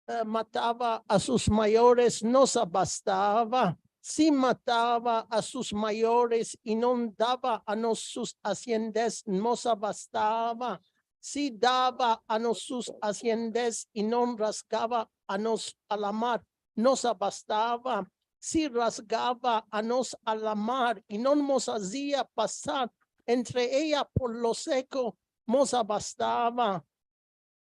mataba a sus mayores, nos abastaba. si mataba a sus mayores y no daba a nos sus haciendas, nos abastaba, si daba a nos sus haciendas y no rasgaba a nos a la mar, nos abastaba, si rasgaba a nos a la mar y no nos hacía pasar entre ella por lo seco, nos abastaba.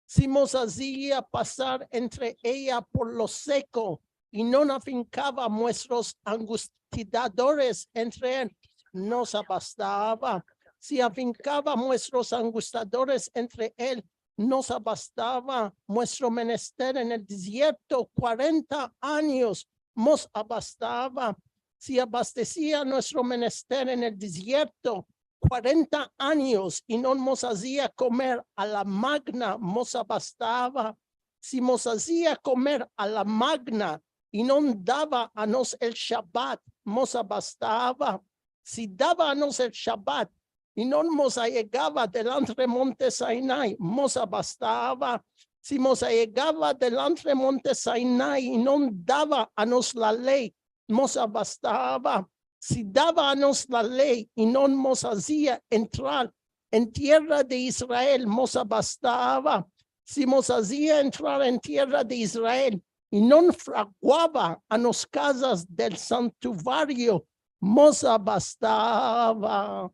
Si nos hacía pasar entre ella por lo seco y no afincaba nuestros angustiadores entre él, nos abastaba. Si afincaba nuestros angustiadores entre él, nos abastaba. Nuestro menester en el desierto 40 años nos abastaba. Si abastecía nuestro menester en el desierto 40 años y no nos hacía comer a la magna, nos abastaba. Si nos hacía comer a la magna y no daba a nos el Shabbat, nos abastaba. Si daba a nos el Shabbat y no nos llegaba delante de monte Sinai, nos abastaba. Si nos llegaba delante de monte Sinai y no daba a nos la ley, nos abastaba. Si dábamos la ley y no nos hacía entrar en tierra de Israel, nos abastaba. Si nos hacía entrar en tierra de Israel y no fraguaba a las casas del santuario, nos abastaba.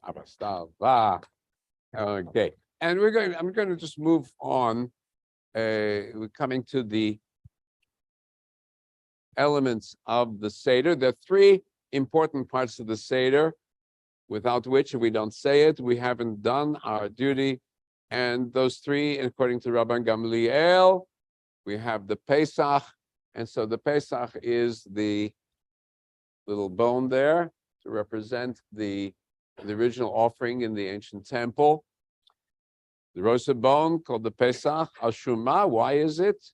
Abastava. Okay. And I'm going to just move on. We're coming to the elements of the Seder. There are three important parts of the Seder, without which, if we don't say it, we haven't done our duty. And those three, according to Rabban Gamliel, we have the Pesach. And so the Pesach is the little bone there to represent the original offering in the ancient temple. The roasted bone called the Pesach Ashuma. Why is it?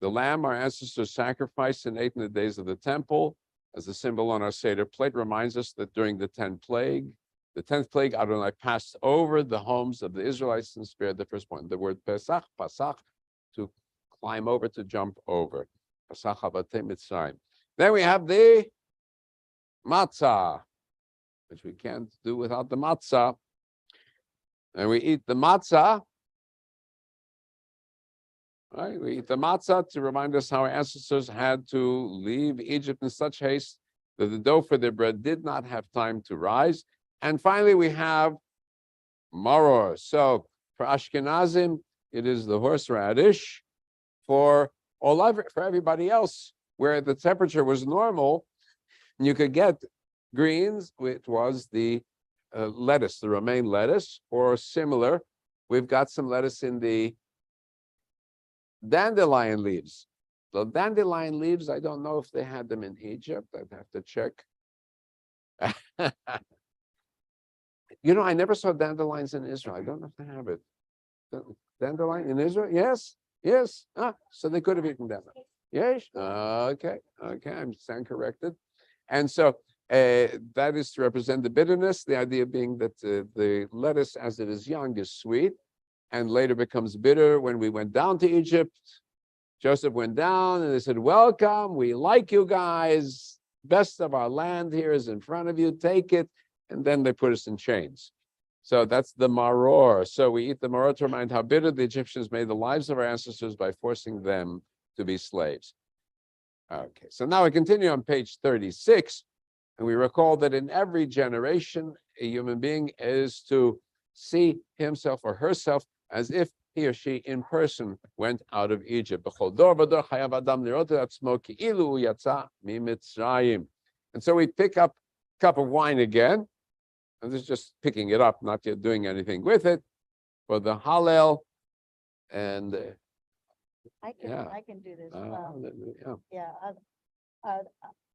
The lamb our ancestors sacrificed and ate in the days of the temple, as the symbol on our Seder plate, reminds us that during the 10th plague, Adonai passed over the homes of the Israelites and spared the firstborn. The word Pesach, Pasach, to climb over, to jump over. Pasach Havatei Mitzrayim. Then we have the matzah, which we can't do without the matzah. And we eat the matzah. Right? We eat the matzah to remind us how our ancestors had to leave Egypt in such haste that the dough for their bread did not have time to rise. And finally, we have maror. So for Ashkenazim, it is the horseradish. For everybody else, where the temperature was normal, you could get greens, which was the lettuce, the romaine lettuce, or similar. We've got some lettuce in the dandelion leaves. The dandelion leaves, I don't know if they had them in Egypt. I'd have to check. I never saw dandelions in Israel. I don't know if they have it. Dandelion in Israel? Yes, yes. So they could have eaten them. Yes. Okay. I'm stand corrected. And so that is to represent the bitterness. The idea being that the lettuce, as it is young, is sweet, and later becomes bitter. When we went down to Egypt, Joseph went down and they said, welcome, we like you guys. Best of our land here is in front of you, take it. And then they put us in chains. So that's the maror. So we eat the maror to remind how bitter the Egyptians made the lives of our ancestors by forcing them to be slaves. Okay, so now we continue on page 36. And we recall that in every generation, a human being is to see himself or herself as if he or she in person went out of Egypt. And so we pick up a cup of wine again. And this is just picking it up, not yet doing anything with it, for the Hallel. And I can do this. yeah. No,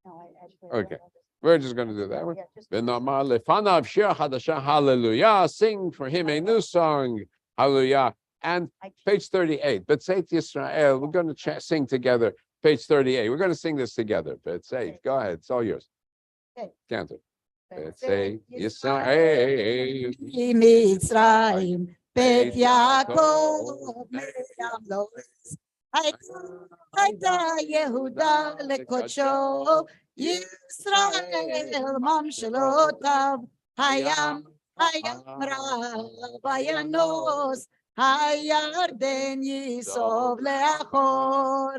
I actually. Okay. We're just going to do that one. Yeah, just- V'namar lefanav shir hadasha hallelujah. Sing for him a new song. Hallelujah. And page 38. B'tzeit Yisrael. We're going to sing together. Page 38. We're going to sing this together. B'tzeit. Go ahead. It's all yours. Okay. Cantor. B'tzeit B'tzeit Yisrael. Mitzrayim, Bet Yaakov, Miriam Lois. Hayda Yehuda lekocho, ישראל ממשלותיו, הים רב וינוס, הירדן ייסוב לאחור,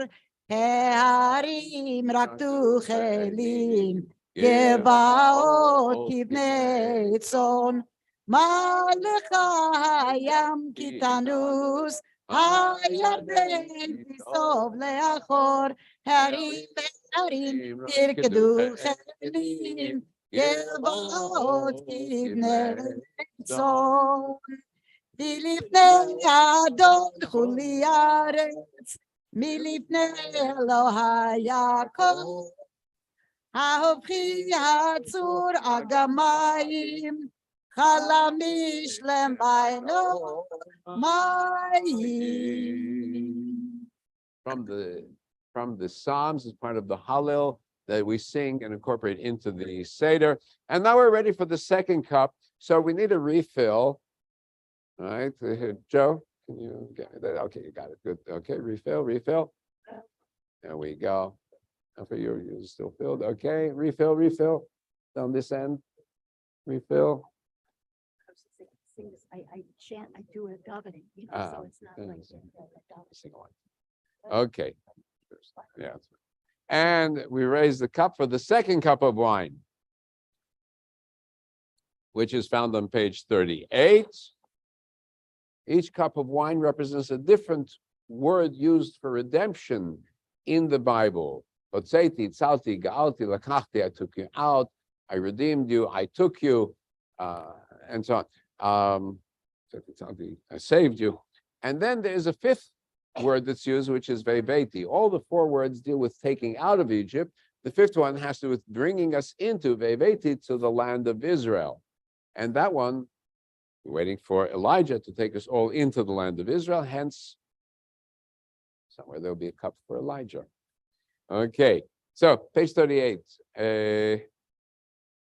ההרים רקדו חיילים, גבעות כבני צאן, מה לך הים כי תנוס, הירדן ייסוב לאחור, הרים והרים ירקדו חיילים, גבעות כבני צאן. מלפני אדון חולי ארץ, מלפני אלוהי יעקב, ההופכי הצור אגמיים, חלמיש למיינו מים. From the Psalms as part of the Hallel that we sing and incorporate into the Seder. And now we're ready for the second cup. So we need a refill. All right, Joe, can you get that? Okay, you got it. Good. Okay, refill. There we go. And for you, you're still filled. Okay, refill. Down this end, refill. I chant, I do a davening, so it's not like. Sing along. Okay. Yeah. And we raise the cup for the second cup of wine, which is found on page 38. Each cup of wine represents a different word used for redemption in the Bible. Hotzeti, tzalti, ga'alti, lakachti, I took you out, I redeemed you, I took you, and so on. I saved you. And then there's a fifth word that's used, which is veveti. All the four words deal with taking out of Egypt. The fifth one has to do with bringing us into veveti, to the land of Israel. And that one, we're waiting for Elijah to take us all into the land of Israel. Hence, somewhere there'll be a cup for Elijah. Okay, so page 38.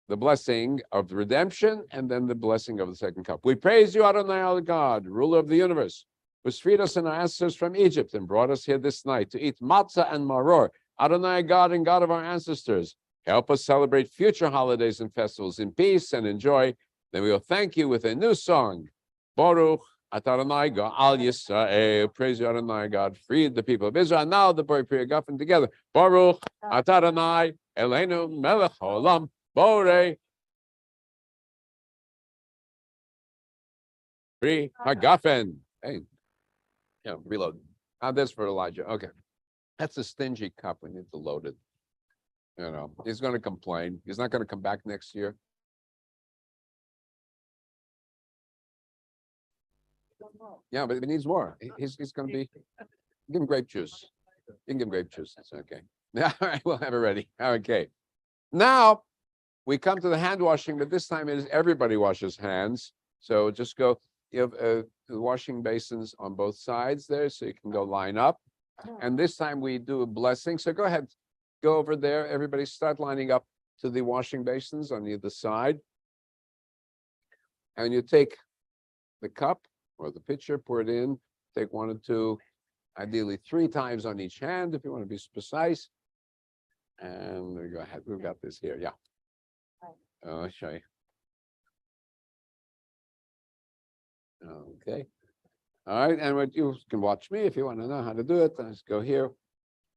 The blessing of the redemption and then the blessing of the second cup. We praise you, Adonai, our God, ruler of the universe, who freed us and our ancestors from Egypt and brought us here this night to eat matzah and maror. Adonai, God and God of our ancestors, help us celebrate future holidays and festivals in peace and in joy. Then we will thank you with a new song. Baruch Adonai God Al Yisrael. Praise you, Adonai God, freed the people of Israel. And now the Bori Pri Hagafen together. Baruch Adonai Eloheinu Melech Haolam Bore Pri Hagafen. Hey, yeah, reload. Now this for Elijah. Okay, that's a stingy cup. We need to load it. You know, he's going to complain. He's not going to come back next year. Yeah, but he needs more. He's going to be. Give him grape juice. You can give him grape juice. That's okay. All right, we'll have it ready. Okay. Now we come to the hand washing, but this time it is everybody washes hands. So just go. You have the washing basins on both sides there, so you can go line up. And this time we do a blessing. So go ahead, go over there. Everybody start lining up to the washing basins on either side. And you take the cup or the pitcher, pour it in, take one or two, ideally 3 times on each hand if you want to be precise. And go ahead, we've got this here, yeah. I'll show you. Okay. All right, and what you can watch me if you want to know how to do it. Let's go here.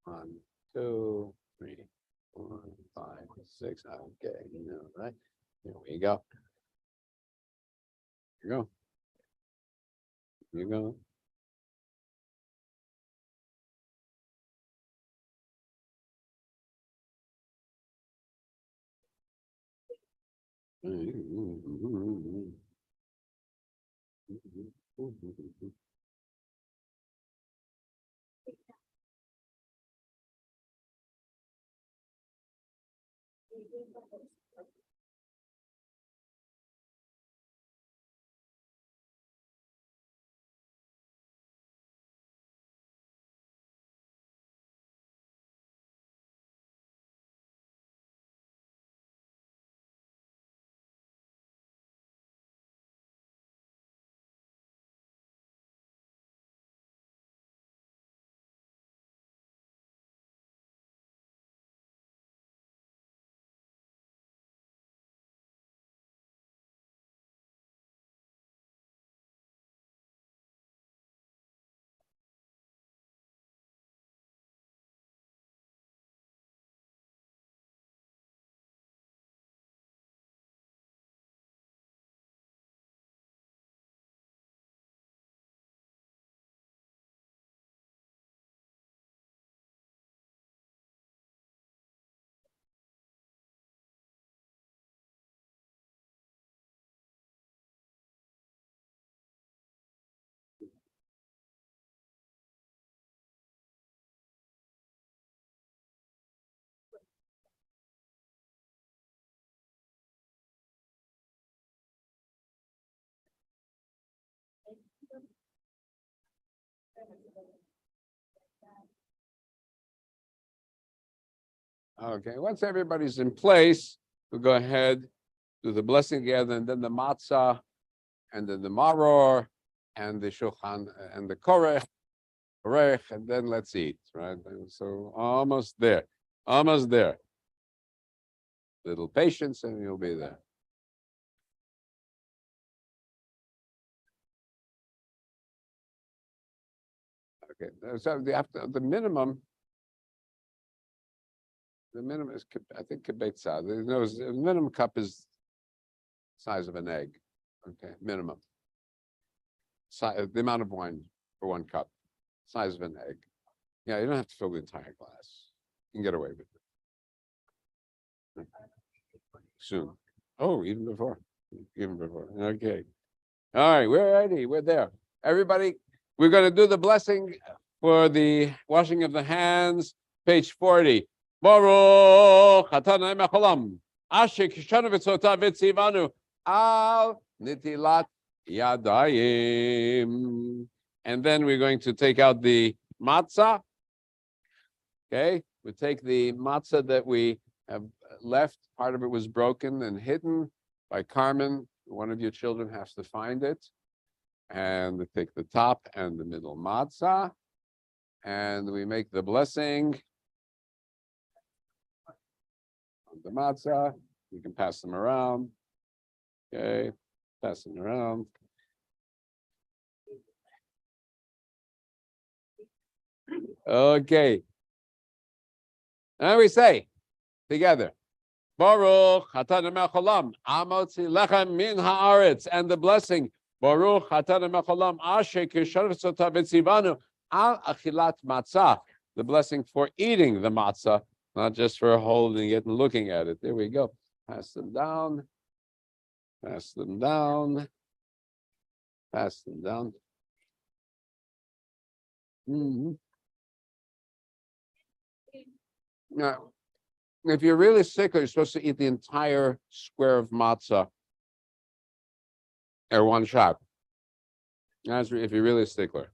1, 2, 3, 4, 5, 6. Okay, right. Here we go. Here you go. Here you go. Okay, once everybody's in place, we'll go ahead, do the blessing together, and then the matzah, and then the maror, and the shulchan, and the korech, and then let's eat, right? And so almost there, almost there. Little patience, and you'll be there. Okay, so the minimum. The minimum is, I think, kibetza. The minimum cup is size of an egg. Okay, minimum. The amount of wine for 1 cup, size of an egg. Yeah, you don't have to fill the entire glass. You can get away with it. Soon. Oh, even before. Even before. Okay. All right, we're ready. We're there. Everybody, we're going to do the blessing for the washing of the hands. Page 40. Baruch Atah Mecholam. Asher kishanu v'tzotav v'tzivanu al nitilat yadayim. And then we're going to take out the matzah. Okay, we take the matzah that we have left. Part of it was broken and hidden by Carmen. One of your children has to find it. And we take the top and the middle matzah. And we make the blessing on the matzah. You can pass them around. Okay, pass them around. Okay. And we say together, Baruch Atah Mecholam, Amotzi Lechem Min Haaretz, and the blessing, Baruch Atah Mecholam, Asher Kishar V'Tzotav V'Tzivanu Al Achilat Matzah, the blessing for eating the matzah, not just for holding it and looking at it. There we go. Pass them down. Pass them down. Pass them down. Now, if you're really sick, you're supposed to eat the entire square of matzah at 1 shot. That's if you're really a stickler.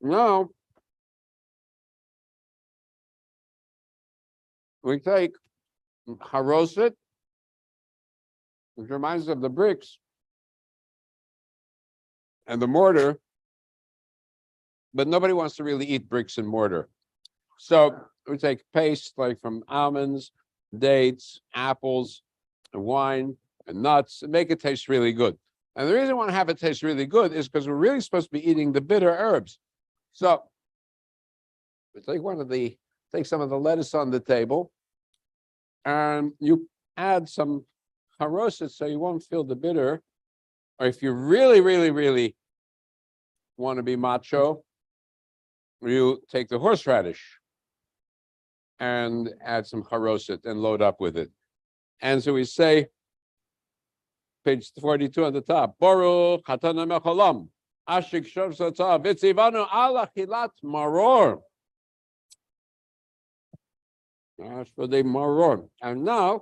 No. We take haroset, which reminds us of the bricks and the mortar, but nobody wants to really eat bricks and mortar. So we take paste like from almonds, dates, apples, and wine, and nuts, and make it taste really good. And the reason I want to have it taste really good is because we're really supposed to be eating the bitter herbs. So we take some of the lettuce on the table, and you add some haroset so you won't feel the bitter. Or if you really, really, really want to be macho, you take the horseradish and add some haroset and load up with it. And so we say, page 42 on the top, Baruch Atah Mecholam, Asher Kishar V'Tzotav V'Tzivanu Al Achilat Maror. That's for the maror. And now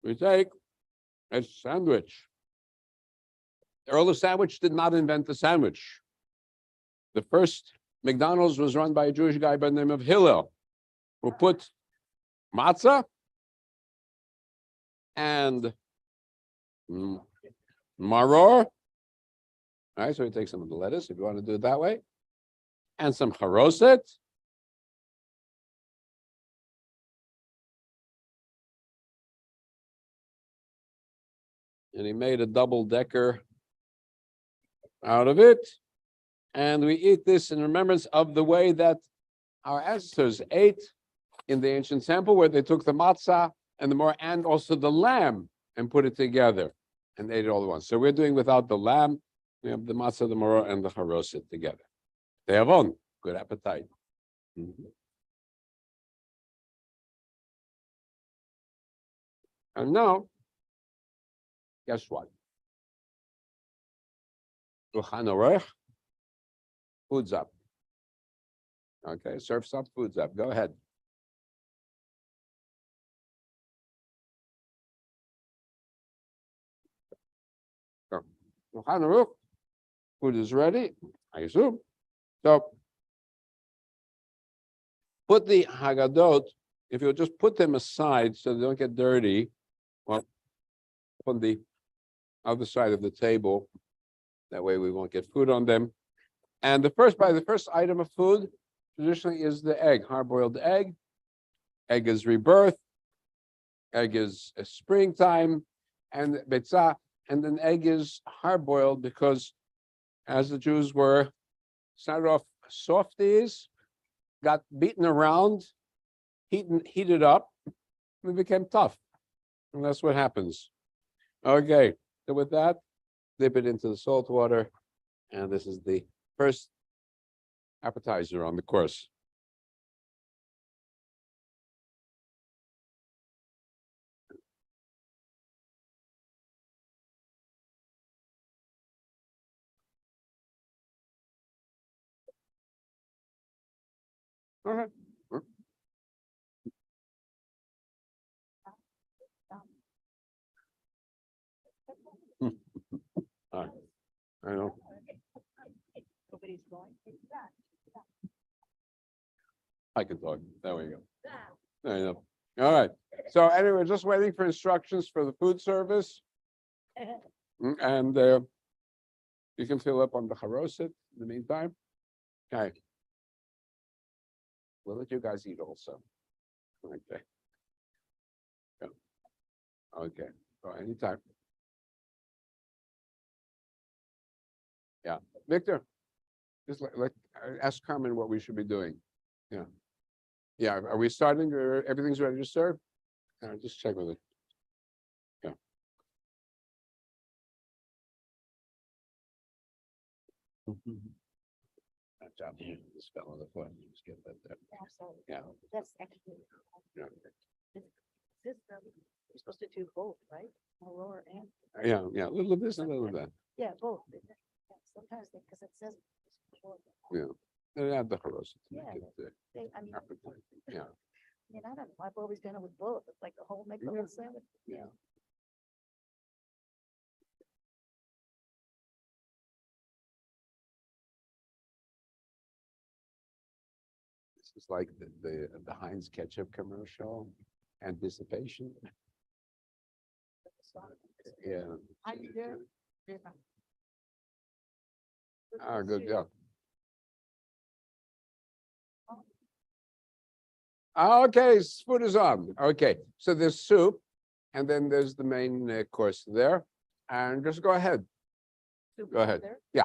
we take a sandwich. The early sandwich did not invent the sandwich. The first McDonald's was run by a Jewish guy by the name of Hillel, who put matzah and maror. All right, so we take some of the lettuce, if you want to do it that way, and some haroset. And he made a double-decker out of it. And we eat this in remembrance of the way that our ancestors ate in the ancient temple, where they took the matzah and the maror and also the lamb and put it together and ate it all at once. So we're doing without the lamb. We have the matzah, the maror, and the haroset together. They have on. Good appetite. And now, guess what? Shulchan Aruch, food's up. Okay, surf's up, food's up. Go ahead. Shulchan Aruch, food is ready. I assume. So put the Haggadot, if you'll just put them aside so they don't get dirty, well, on the other side of the table. That way we won't get food on them. And the first item of food traditionally is the egg, hard-boiled egg. Egg is rebirth. Egg is a springtime, and betzah, and an egg is hard-boiled because as the Jews were started off softies, got beaten around, heated up, and became tough. And that's what happens. Okay, so with that, dip it into the salt water, and this is the first appetizer on the course. All right. All right. I know. I can talk. There we go. There you go. All right. So anyway, just waiting for instructions for the food service. And you can fill up on the haroset in the meantime. Okay. We'll let you guys eat also. Okay. Yeah. Okay. So anytime. Yeah. Victor, just ask Carmen what we should be doing. Yeah. Yeah. Are we starting or everything's ready to serve? Just check with it. Yeah. Good job. This fell on the foot. Just get that there. Absolutely. Yeah. That's actually. Yeah. This, you're supposed to do both, right? Aurora and. Yeah. Yeah. A little of this, a little of that. Yeah, both. Yeah, sometimes because it says. Yeah. And add the haroset to make Yeah, it I mean, appetizing. Yeah. I don't know. I've always done it with both. It's like the whole, make the whole sandwich. Yeah. This is like the Heinz ketchup commercial, anticipation. Yeah. I do. Yeah. Good job. Okay, food is on. Okay, so there's soup, and then there's the main course there. And just go ahead. Go ahead. Yeah.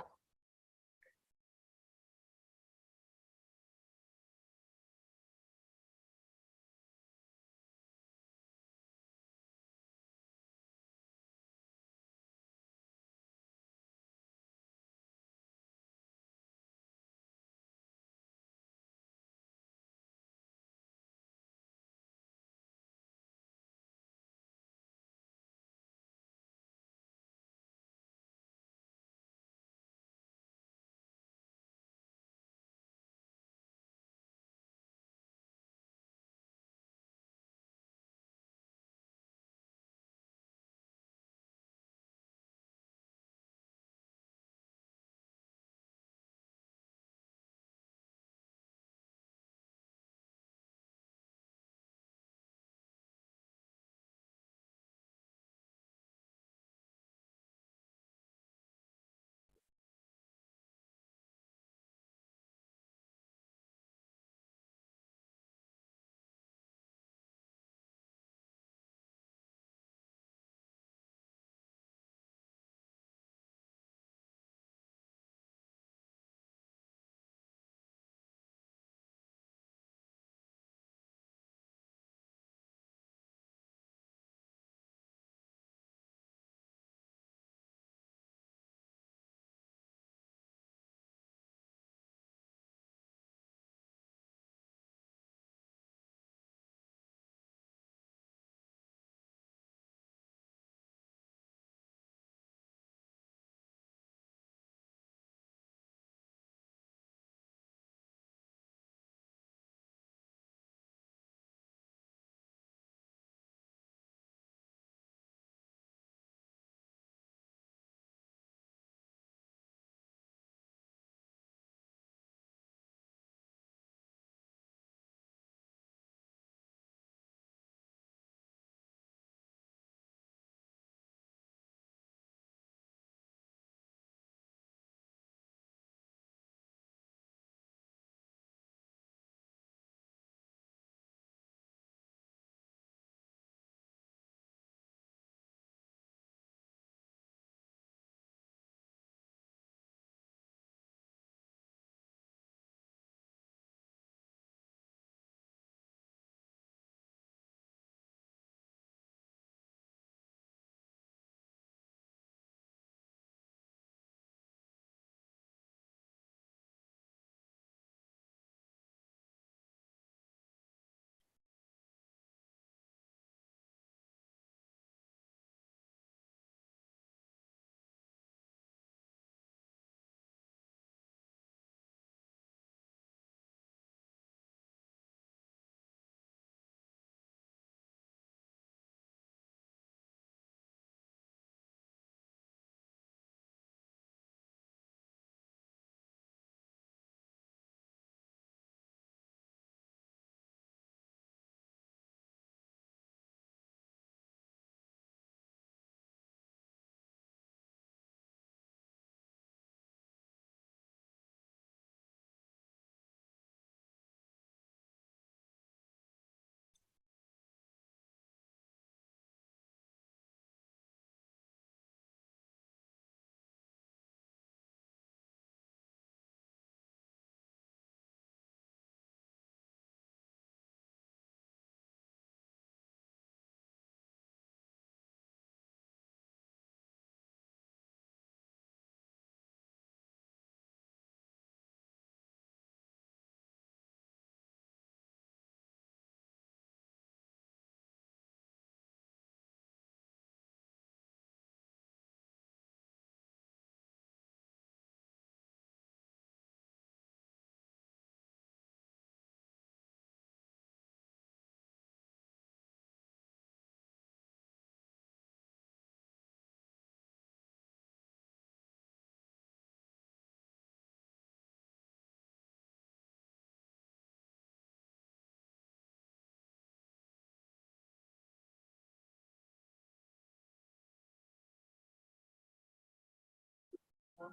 Yeah.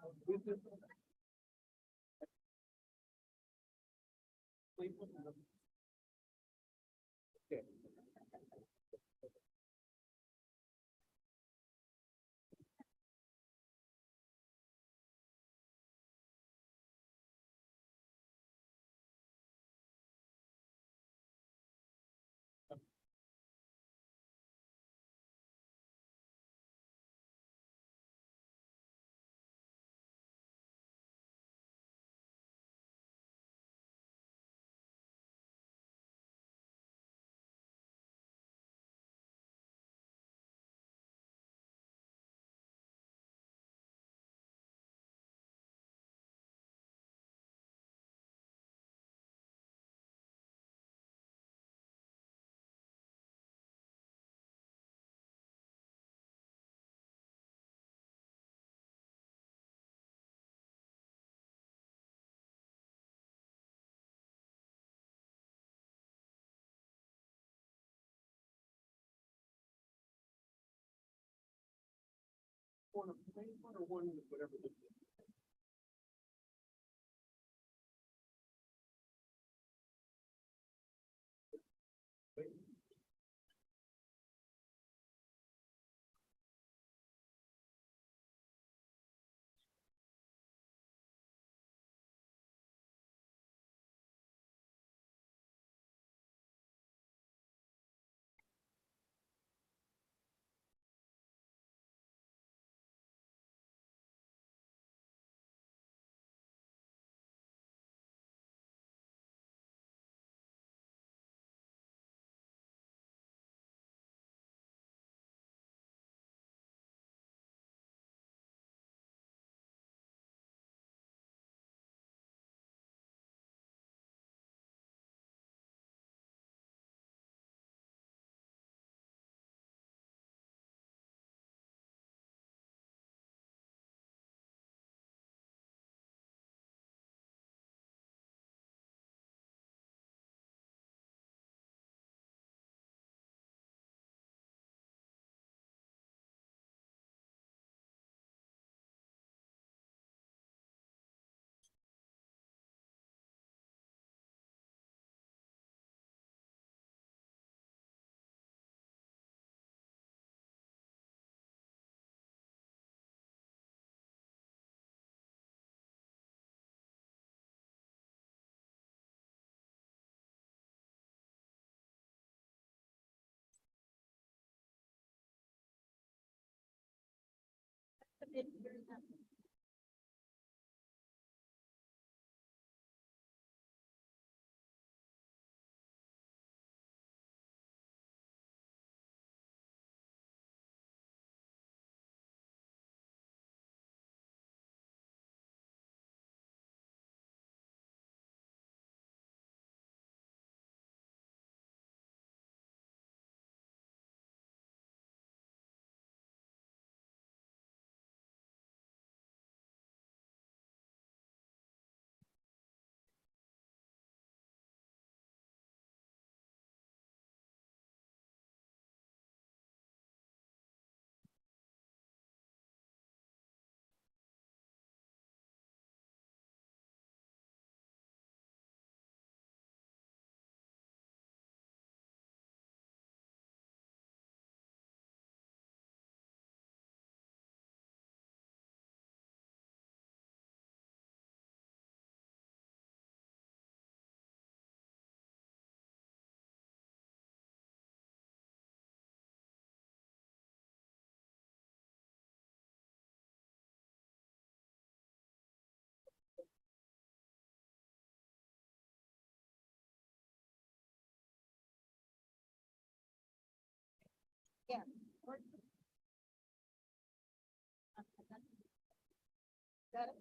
Got it?